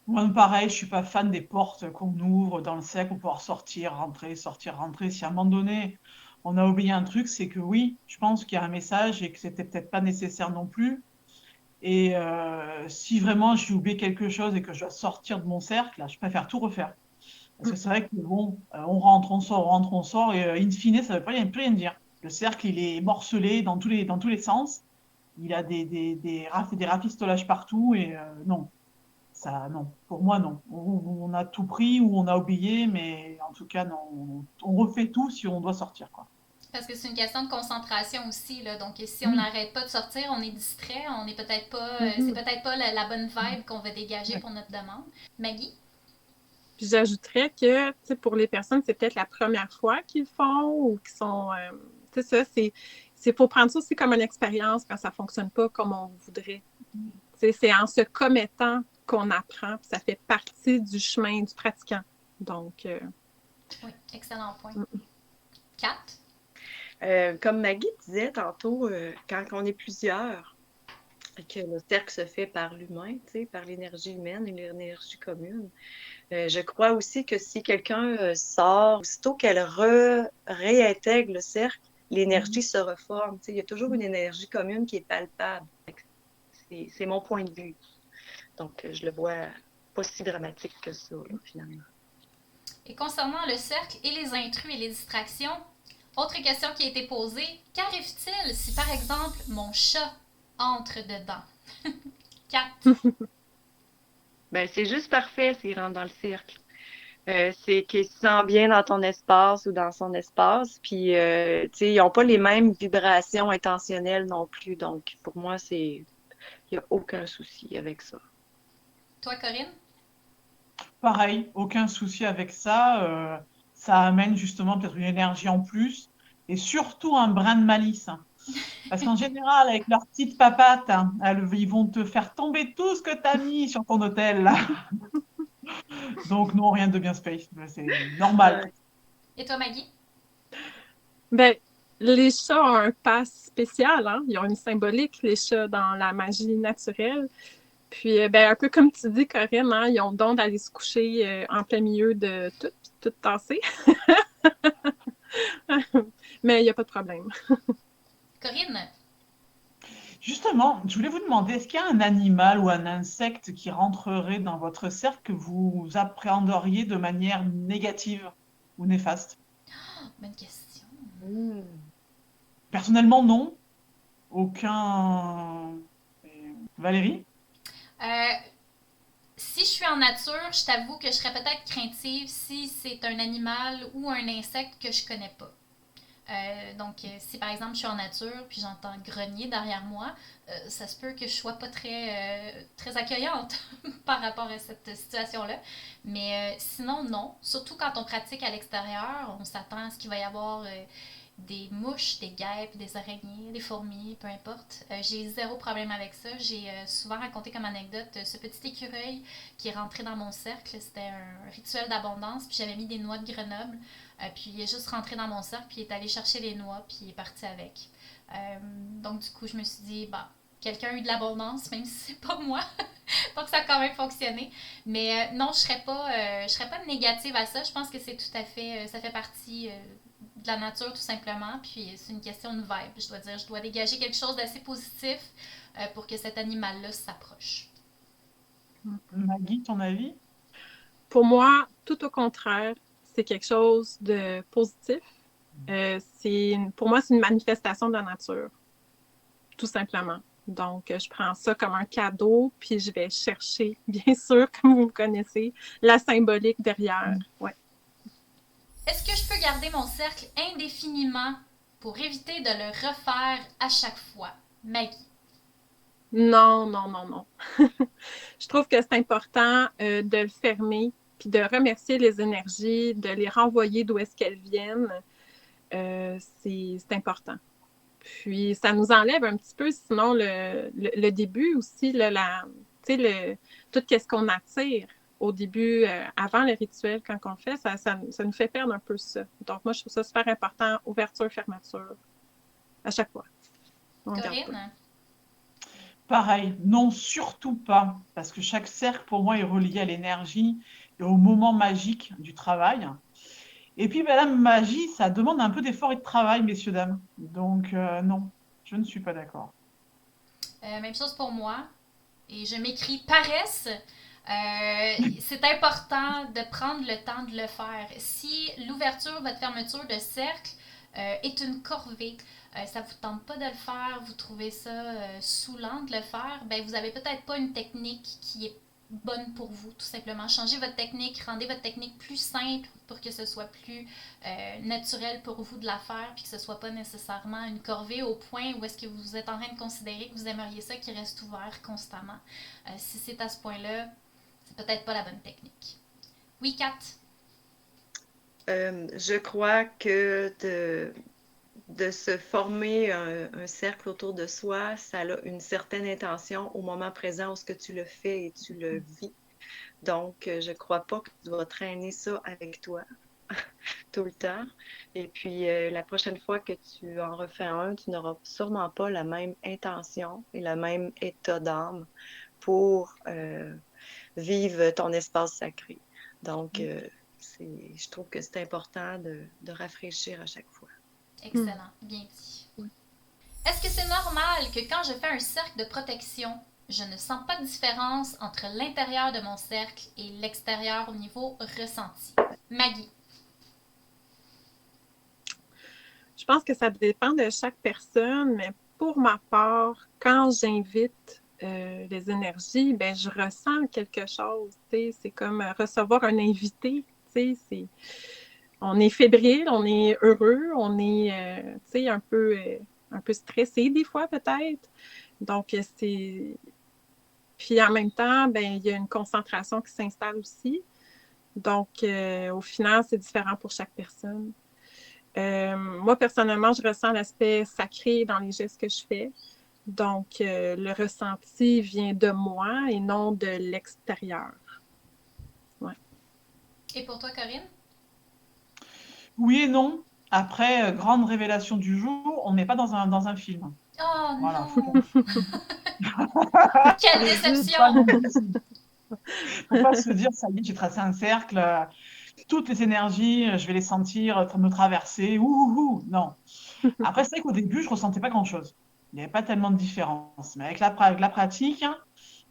Moi, pareil, je suis pas fan des portes qu'on ouvre dans le cercle pour pouvoir sortir, rentrer, sortir, rentrer. Si à un moment donné, on a oublié un truc, c'est que oui, je pense qu'il y a un message et que c'était peut-être pas nécessaire non plus. Et si vraiment j'ai oublié quelque chose et que je dois sortir de mon cercle, là, je préfère tout refaire. Parce que c'est vrai que bon, on rentre, on rentre, on sort, et in fine, ça ne veut pas plus rien dire. Le cercle, il est morcelé dans tous les sens. Il a des rafistolages partout, et non. Ça, non. Pour moi, non. On a tout pris ou on a oublié, mais en tout cas, non. On refait tout si on doit sortir, quoi. Parce que c'est une question de concentration aussi, là. Donc, si on Oui. n'arrête pas de sortir, on est distrait, on n'est peut-être pas, c'est peut-être pas la bonne vibe qu'on va dégager pour notre demande. Maggie? Puis j'ajouterais que, tu sais, pour les personnes, c'est peut-être la première fois qu'ils le font ou qui sont... tu sais, ça, c'est faut prendre ça aussi comme une expérience quand ça fonctionne pas comme on voudrait. Tu sais, c'est en se commettant qu'on apprend, puis ça fait partie du chemin du pratiquant. Donc, Oui, excellent point. Mm. Kat? Comme Maggie disait tantôt, quand on est plusieurs, que le cercle se fait par l'humain, tu sais, par l'énergie humaine et l'énergie commune. Je crois aussi que si quelqu'un sort, aussitôt qu'elle réintègre le cercle, l'énergie se reforme. Tu sais, il y a toujours une énergie commune qui est palpable. C'est mon point de vue. Donc, je le vois pas si dramatique que ça, là, finalement. Et concernant le cercle et les intrus et les distractions, autre question qui a été posée, qu'arrive-t-il si par exemple mon chat entre dedans? 4. Ben, c'est juste parfait s'il rentre dans le cercle. C'est qu'il se sent bien dans ton espace ou dans son espace. Puis, tu sais, ils n'ont pas les mêmes vibrations intentionnelles non plus. Donc, pour moi, il n'y a aucun souci avec ça. Toi, Corinne? Pareil, aucun souci avec ça. Ça amène justement peut-être une énergie en plus et surtout un brin de malice. Parce qu'en général, avec leurs petites papates, ils vont te faire tomber tout ce que tu as mis sur ton hôtel, là. Donc, non, rien de bien space. C'est normal. Et toi, Maggie? ben, les chats ont un pass spécial, hein? Ils ont une symbolique, les chats, dans la magie naturelle. Puis, ben, un peu comme tu dis, Corinne, hein, ils ont le don d'aller se coucher en plein milieu de tout, puis tout tasser. Mais il n'y a pas de problème. Corinne? Justement, je voulais vous demander, est-ce qu'il y a un animal ou un insecte qui rentrerait dans votre cercle que vous appréhenderiez de manière négative ou néfaste? Oh, bonne question. Personnellement, non. Aucun. Valérie? Euh, Si je suis en nature, je t'avoue que je serais peut-être craintive si c'est un animal ou un insecte que je connais pas. Donc, si par exemple je suis en nature puis j'entends grogner derrière moi, ça se peut que je sois pas très accueillante par rapport à cette situation-là. Mais sinon, non. Surtout quand on pratique à l'extérieur, on s'attend à ce qu'il va y avoir des mouches, des guêpes, des araignées, des fourmis, peu importe. J'ai zéro problème avec ça. J'ai souvent raconté comme anecdote ce petit écureuil qui est rentré dans mon cercle. C'était un rituel d'abondance, puis j'avais mis des noix de Grenoble. Puis il est juste rentré dans mon cercle, puis il est allé chercher les noix, puis il est parti avec. Donc du coup, je me suis dit, bah, quelqu'un a eu de l'abondance, même si c'est pas moi. Donc ça a quand même fonctionné. Mais non, je serais pas négative à ça. Je pense que c'est tout à fait, ça fait partie de la nature tout simplement. Puis c'est une question de vibe. Je dois dire, je dois dégager quelque chose d'assez positif pour que cet animal-là s'approche. Maggie, ton avis? Pour moi, tout au contraire, c'est quelque chose de positif. Pour moi, c'est une manifestation de la nature, tout simplement. Donc, je prends ça comme un cadeau, puis je vais chercher, bien sûr, comme vous me connaissez, la symbolique derrière. Ouais. Est-ce que je peux garder mon cercle indéfiniment pour éviter de le refaire à chaque fois? Maggie. Non, non, non, non. Je trouve que c'est important de le fermer, puis de remercier les énergies, de les renvoyer d'où est-ce qu'elles viennent. C'est important. Puis, ça nous enlève un petit peu, sinon, le début aussi, là, tout ce qu'on attire au début, avant le rituel, quand on le fait, ça nous fait perdre un peu ça. Donc, moi, je trouve ça super important, ouverture, fermeture, à chaque fois. On garde pas. Corinne? Pareil, non, surtout pas, parce que chaque cercle, pour moi, est relié à l'énergie et au moment magique du travail. Et puis, la magie, ça demande un peu d'effort et de travail, messieurs, dames. Donc, non, je ne suis pas d'accord. Même chose pour moi. Et je m'écris paresse. C'est important de prendre le temps de le faire. Si l'ouverture, votre fermeture de cercle est une corvée, ça ne vous tente pas de le faire, vous trouvez ça saoulant de le faire, ben vous n'avez peut-être pas une technique qui est bonne pour vous, tout simplement. Changez votre technique, rendez votre technique plus simple pour que ce soit plus naturel pour vous de la faire, puis que ce soit pas nécessairement une corvée au point où est-ce que vous êtes en train de considérer que vous aimeriez ça qui reste ouvert constamment. Si c'est à ce point-là, c'est peut-être pas la bonne technique. Oui, Kat. Je crois que de se former un cercle autour de soi, ça a une certaine intention au moment présent où ce que tu le fais et tu le vis. Donc, je crois pas que tu vas traîner ça avec toi tout le temps. Et puis, la prochaine fois que tu en refais un, tu n'auras sûrement pas la même intention et le même état d'âme pour vivre ton espace sacré. Donc, je trouve que c'est important de rafraîchir à chaque fois. Excellent, bien dit. Est-ce que c'est normal que quand je fais un cercle de protection, je ne sens pas de différence entre l'intérieur de mon cercle et l'extérieur au niveau ressenti? Maggie. Je pense que ça dépend de chaque personne, mais pour ma part, quand j'invite les énergies, ben, je ressens quelque chose. C'est comme recevoir un invité. On est fébrile, on est heureux, on est un peu stressé des fois peut-être. Donc, c'est... Puis en même temps, ben, il y a une concentration qui s'installe aussi. Donc, au final, c'est différent pour chaque personne. Moi, personnellement, je ressens l'aspect sacré dans les gestes que je fais. Donc, le ressenti vient de moi et non de l'extérieur. Ouais. Et pour toi, Corinne? Oui et non. Après, grande révélation du jour, on n'est pas dans un film. Oh Voilà. non! Quelle déception! Faut pas se dire, ça y est, j'ai tracé un cercle, toutes les énergies, je vais les sentir me traverser. Ouh. Non. Après, c'est vrai qu'au début, je ressentais pas grand-chose. Il n'y avait pas tellement de différence. Mais avec la pratique,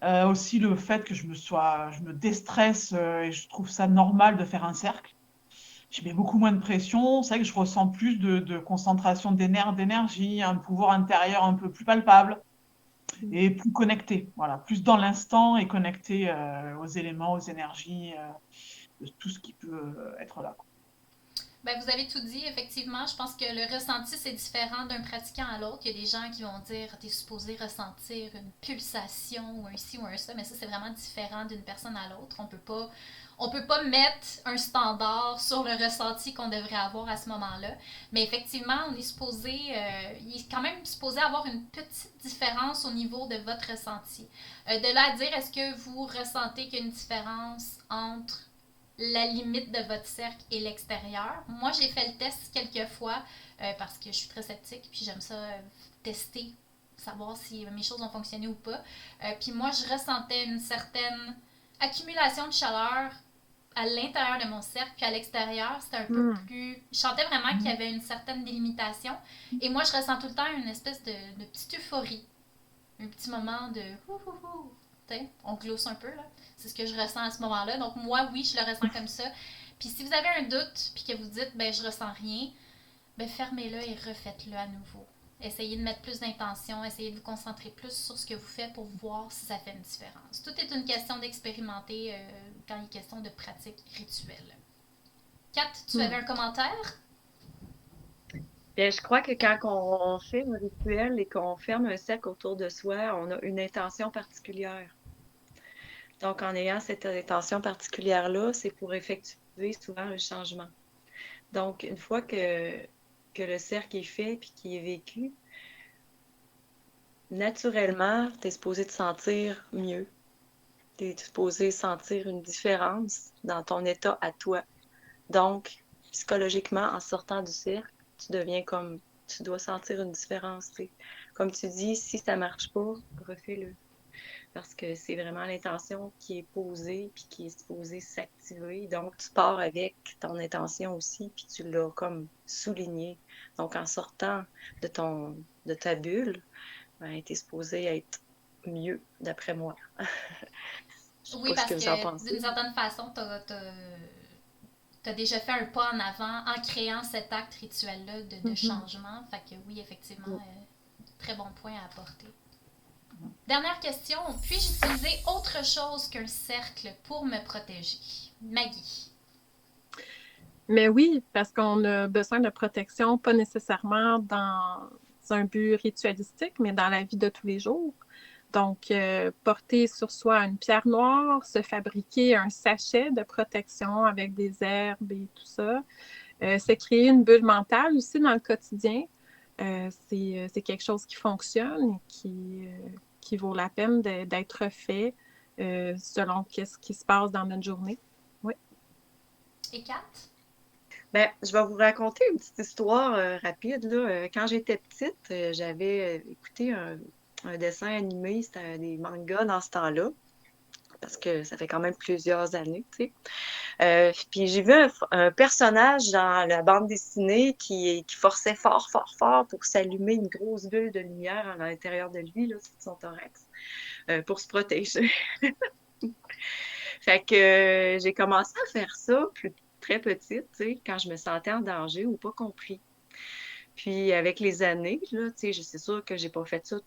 aussi le fait que je me déstresse et je trouve ça normal de faire un cercle. Je mets beaucoup moins de pression. C'est vrai que je ressens plus de concentration d'énergie, un pouvoir intérieur un peu plus palpable et plus connecté. Voilà, plus dans l'instant et connecté aux éléments, aux énergies, de tout ce qui peut être là. Ben, vous avez tout dit, effectivement. Je pense que le ressenti, c'est différent d'un pratiquant à l'autre. Il y a des gens qui vont dire t'es supposé ressentir une pulsation ou un ci ou un ça, mais ça, c'est vraiment différent d'une personne à l'autre. On peut pas mettre un standard sur le ressenti qu'on devrait avoir à ce moment-là. Mais effectivement, il est quand même supposé avoir une petite différence au niveau de votre ressenti. De là à dire, est-ce que vous ressentez qu'il y a une différence entre la limite de votre cercle et l'extérieur? Moi, j'ai fait le test quelques fois parce que je suis très sceptique, puis j'aime ça tester, savoir si mes choses ont fonctionné ou pas. Puis moi, je ressentais une certaine accumulation de chaleur à l'intérieur de mon cercle, puis à l'extérieur, c'était un peu plus... Je sentais vraiment qu'il y avait une certaine délimitation. Et moi, je ressens tout le temps une espèce de petite euphorie. Un petit moment de... On glousse un peu, là. C'est ce que je ressens à ce moment-là. Donc, moi, oui, je le ressens comme ça. Puis si vous avez un doute, puis que vous dites, ben, je ressens rien, ben, fermez-le et refaites-le à nouveau. Essayez de mettre plus d'intention, essayez de vous concentrer plus sur ce que vous faites pour voir si ça fait une différence. Tout est une question d'expérimenter quand il est question de pratique rituelle. Kat, tu avais un commentaire? Bien, je crois que quand on fait un rituel et qu'on ferme un cercle autour de soi, on a une intention particulière. Donc, en ayant cette intention particulière-là, c'est pour effectuer souvent un changement. Donc, une fois que le cercle est fait et qu'il est vécu, naturellement, tu es supposé te sentir mieux. Tu es supposé sentir une différence dans ton état à toi. Donc, psychologiquement, en sortant du cercle, tu deviens comme, tu dois sentir une différence. T'sais. Comme tu dis, si ça marche pas, refais-le. Parce que c'est vraiment l'intention qui est posée puis qui est supposée s'activer. Donc, tu pars avec ton intention aussi puis tu l'as comme souligné. Donc, en sortant de ta bulle, ben, tu es supposé être mieux, d'après moi. Je sais Oui, pas ce parce que vous en que pensez. d'une certaine façon, t'as déjà fait un pas en avant en créant cet acte rituel-là de changement. Fait que oui, effectivement, très bon point à apporter. Dernière question, puis-je utiliser autre chose qu'un cercle pour me protéger? Maggie. Mais oui, parce qu'on a besoin de protection, pas nécessairement dans un but ritualistique, mais dans la vie de tous les jours. Donc, porter sur soi une pierre noire, se fabriquer un sachet de protection avec des herbes et tout ça, se créer une bulle mentale aussi dans le quotidien. C'est quelque chose qui fonctionne et qui vaut la peine d'être fait selon ce qui se passe dans notre journée. Oui. Et Kat? Ben, je vais vous raconter une petite histoire rapide, là. Quand j'étais petite, j'avais écouté un dessin animé, c'était des mangas dans ce temps-là, parce que ça fait quand même plusieurs années, tu sais. Puis j'ai vu un personnage dans la bande dessinée qui forçait fort, fort, fort pour s'allumer une grosse bulle de lumière à l'intérieur de lui, là, sur son thorax, pour se protéger. Fait que j'ai commencé à faire ça très petite, tu sais, quand je me sentais en danger ou pas compris. Puis avec les années, là, tu sais, c'est sûr que j'ai pas fait ça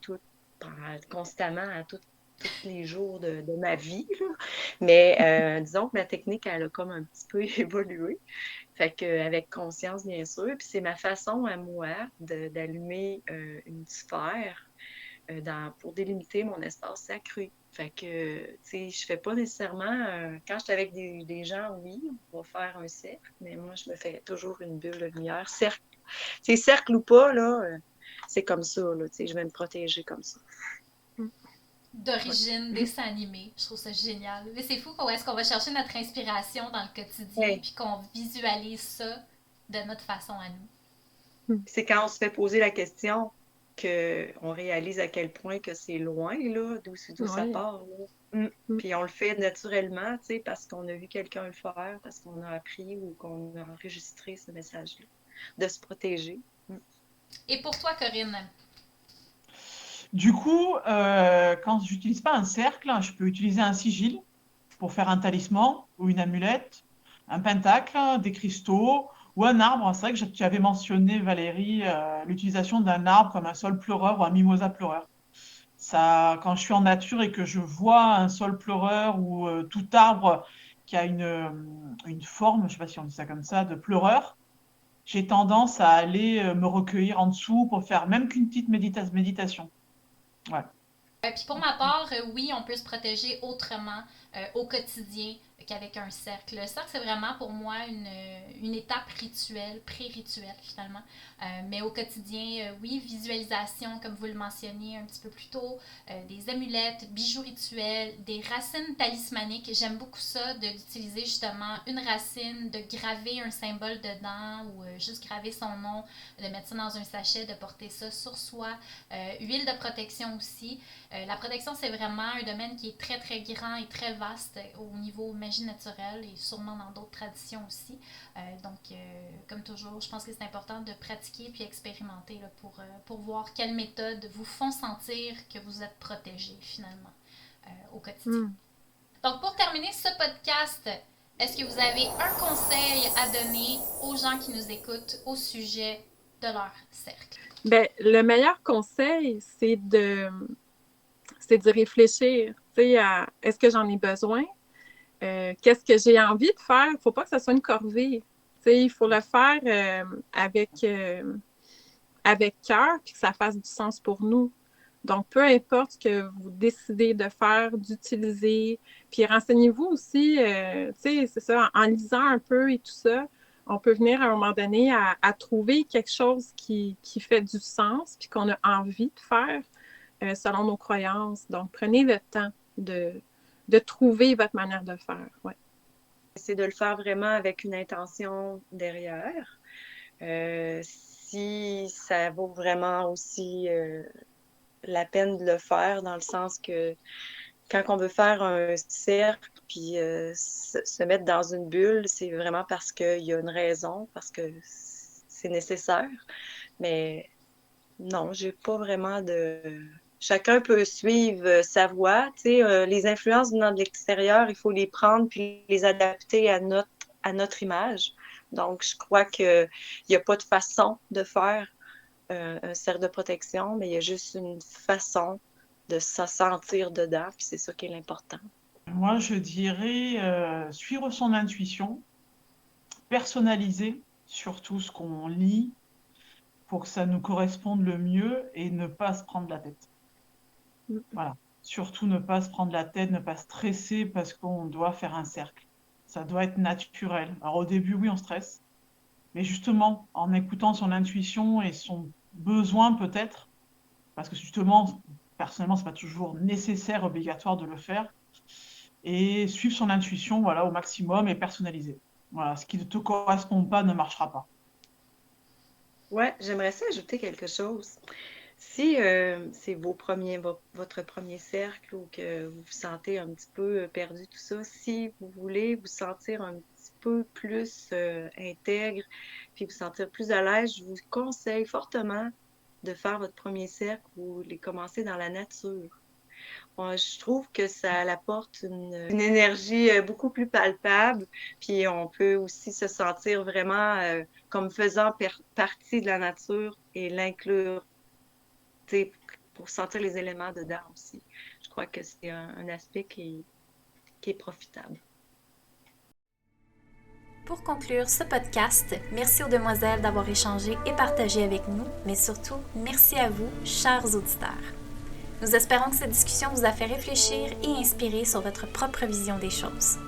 constamment tous les jours de ma vie, là. Mais disons que ma technique, elle a comme un petit peu évolué. Fait que avec conscience, bien sûr. Puis c'est ma façon à moi d'allumer une sphère pour délimiter mon espace sacré. Fait que, tu sais, je fais pas nécessairement. Quand je suis avec des gens, oui, on va faire un cercle, mais moi, je me fais toujours une bulle de lumière. Cercle, tu sais, cercle ou pas, là, c'est comme ça, là, tu sais, je vais me protéger comme ça. D'origine, dessin animé. Je trouve ça génial. Mais c'est fou où est-ce qu'on va chercher notre inspiration dans le quotidien Ouais. puis qu'on visualise ça de notre façon à nous. C'est quand on se fait poser la question qu'on réalise à quel point que c'est loin, là, d'où ça Oui. part, là. Puis on le fait naturellement, tu sais, parce qu'on a vu quelqu'un le faire, parce qu'on a appris ou qu'on a enregistré ce message-là, de se protéger. Et pour toi, Corinne? Du coup, quand j'utilise pas un cercle, je peux utiliser un sigil pour faire un talisman ou une amulette, un pentacle, des cristaux ou un arbre. C'est vrai que tu avais mentionné, Valérie, l'utilisation d'un arbre comme un saule pleureur ou un mimosa pleureur. Ça, quand je suis en nature et que je vois un saule pleureur ou tout arbre qui a une forme, je ne sais pas si on dit ça comme ça, de pleureur, j'ai tendance à aller me recueillir en dessous pour faire même qu'une petite méditation. Ouais. Puis pour ma part, oui, on peut se protéger autrement au quotidien qu'avec un cercle. Le cercle, c'est vraiment pour moi une étape rituelle, pré-rituelle finalement. Mais au quotidien, oui, visualisation, comme vous le mentionniez un petit peu plus tôt, des amulettes, bijoux rituels, des racines talismaniques. J'aime beaucoup ça, d'utiliser justement une racine, de graver un symbole dedans ou juste graver son nom, de mettre ça dans un sachet, de porter ça sur soi. Huile de protection aussi. La protection, c'est vraiment un domaine qui est très, très grand et très vaste au niveau magie naturelle et sûrement dans d'autres traditions aussi. Donc, comme toujours, je pense que c'est important de pratiquer puis expérimenter là, pour voir quelles méthodes vous font sentir que vous êtes protégé finalement au quotidien. Donc, pour terminer ce podcast, est-ce que vous avez un conseil à donner aux gens qui nous écoutent au sujet de leur cercle? Ben, le meilleur conseil, c'est d'y réfléchir. Tu sais, est-ce que j'en ai besoin? Qu'est-ce que j'ai envie de faire? Il ne faut pas que ça soit une corvée. Tu sais, il faut le faire avec cœur puis que ça fasse du sens pour nous. Donc, peu importe ce que vous décidez de faire, d'utiliser, puis renseignez-vous aussi, tu sais, c'est ça, en lisant un peu et tout ça, on peut venir à un moment donné à trouver quelque chose qui fait du sens puis qu'on a envie de faire selon nos croyances. Donc, prenez le temps de trouver votre manière de faire. Ouais. C'est de le faire vraiment avec une intention derrière. Si ça vaut vraiment aussi la peine de le faire, dans le sens que quand on veut faire un cercle puis se mettre dans une bulle, c'est vraiment parce qu'il y a une raison, parce que c'est nécessaire. Mais non, j'ai pas vraiment de... Chacun peut suivre sa voie. Tu sais, les influences venant de l'extérieur, il faut les prendre puis les adapter à notre image. Donc, je crois qu'il n'y a pas de façon de faire un cercle de protection, mais il y a juste une façon de se sentir dedans, puis c'est ça qui est l'important. Moi, je dirais suivre son intuition, personnaliser surtout ce qu'on lit pour que ça nous corresponde le mieux et ne pas se prendre la tête. Voilà. Surtout ne pas se prendre la tête, ne pas stresser parce qu'on doit faire un cercle. Ça doit être naturel. Alors au début, oui, on stresse, mais justement, en écoutant son intuition et son besoin peut-être, parce que justement, personnellement, c'est pas toujours nécessaire, obligatoire de le faire, et suivre son intuition, voilà, au maximum et personnaliser. Voilà, ce qui ne te correspond pas ne marchera pas. Ouais, j'aimerais ça ajouter quelque chose. Si c'est votre premier cercle ou que vous vous sentez un petit peu perdu, tout ça, si vous voulez vous sentir un petit peu plus intègre, puis vous sentir plus à l'aise, je vous conseille fortement de faire votre premier cercle ou les commencer dans la nature. Moi, je trouve que ça apporte une énergie beaucoup plus palpable, puis on peut aussi se sentir vraiment comme faisant partie de la nature et l'inclure, tu sais, pour sentir les éléments dedans aussi. Je crois que c'est un aspect qui est profitable. Pour conclure ce podcast, merci aux demoiselles d'avoir échangé et partagé avec nous, mais surtout, merci à vous, chers auditeurs. Nous espérons que cette discussion vous a fait réfléchir et inspirer sur votre propre vision des choses.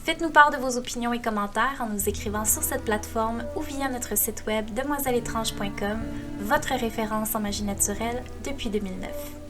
Faites-nous part de vos opinions et commentaires en nous écrivant sur cette plateforme ou via notre site web demoiselleétrange.com, votre référence en magie naturelle depuis 2009.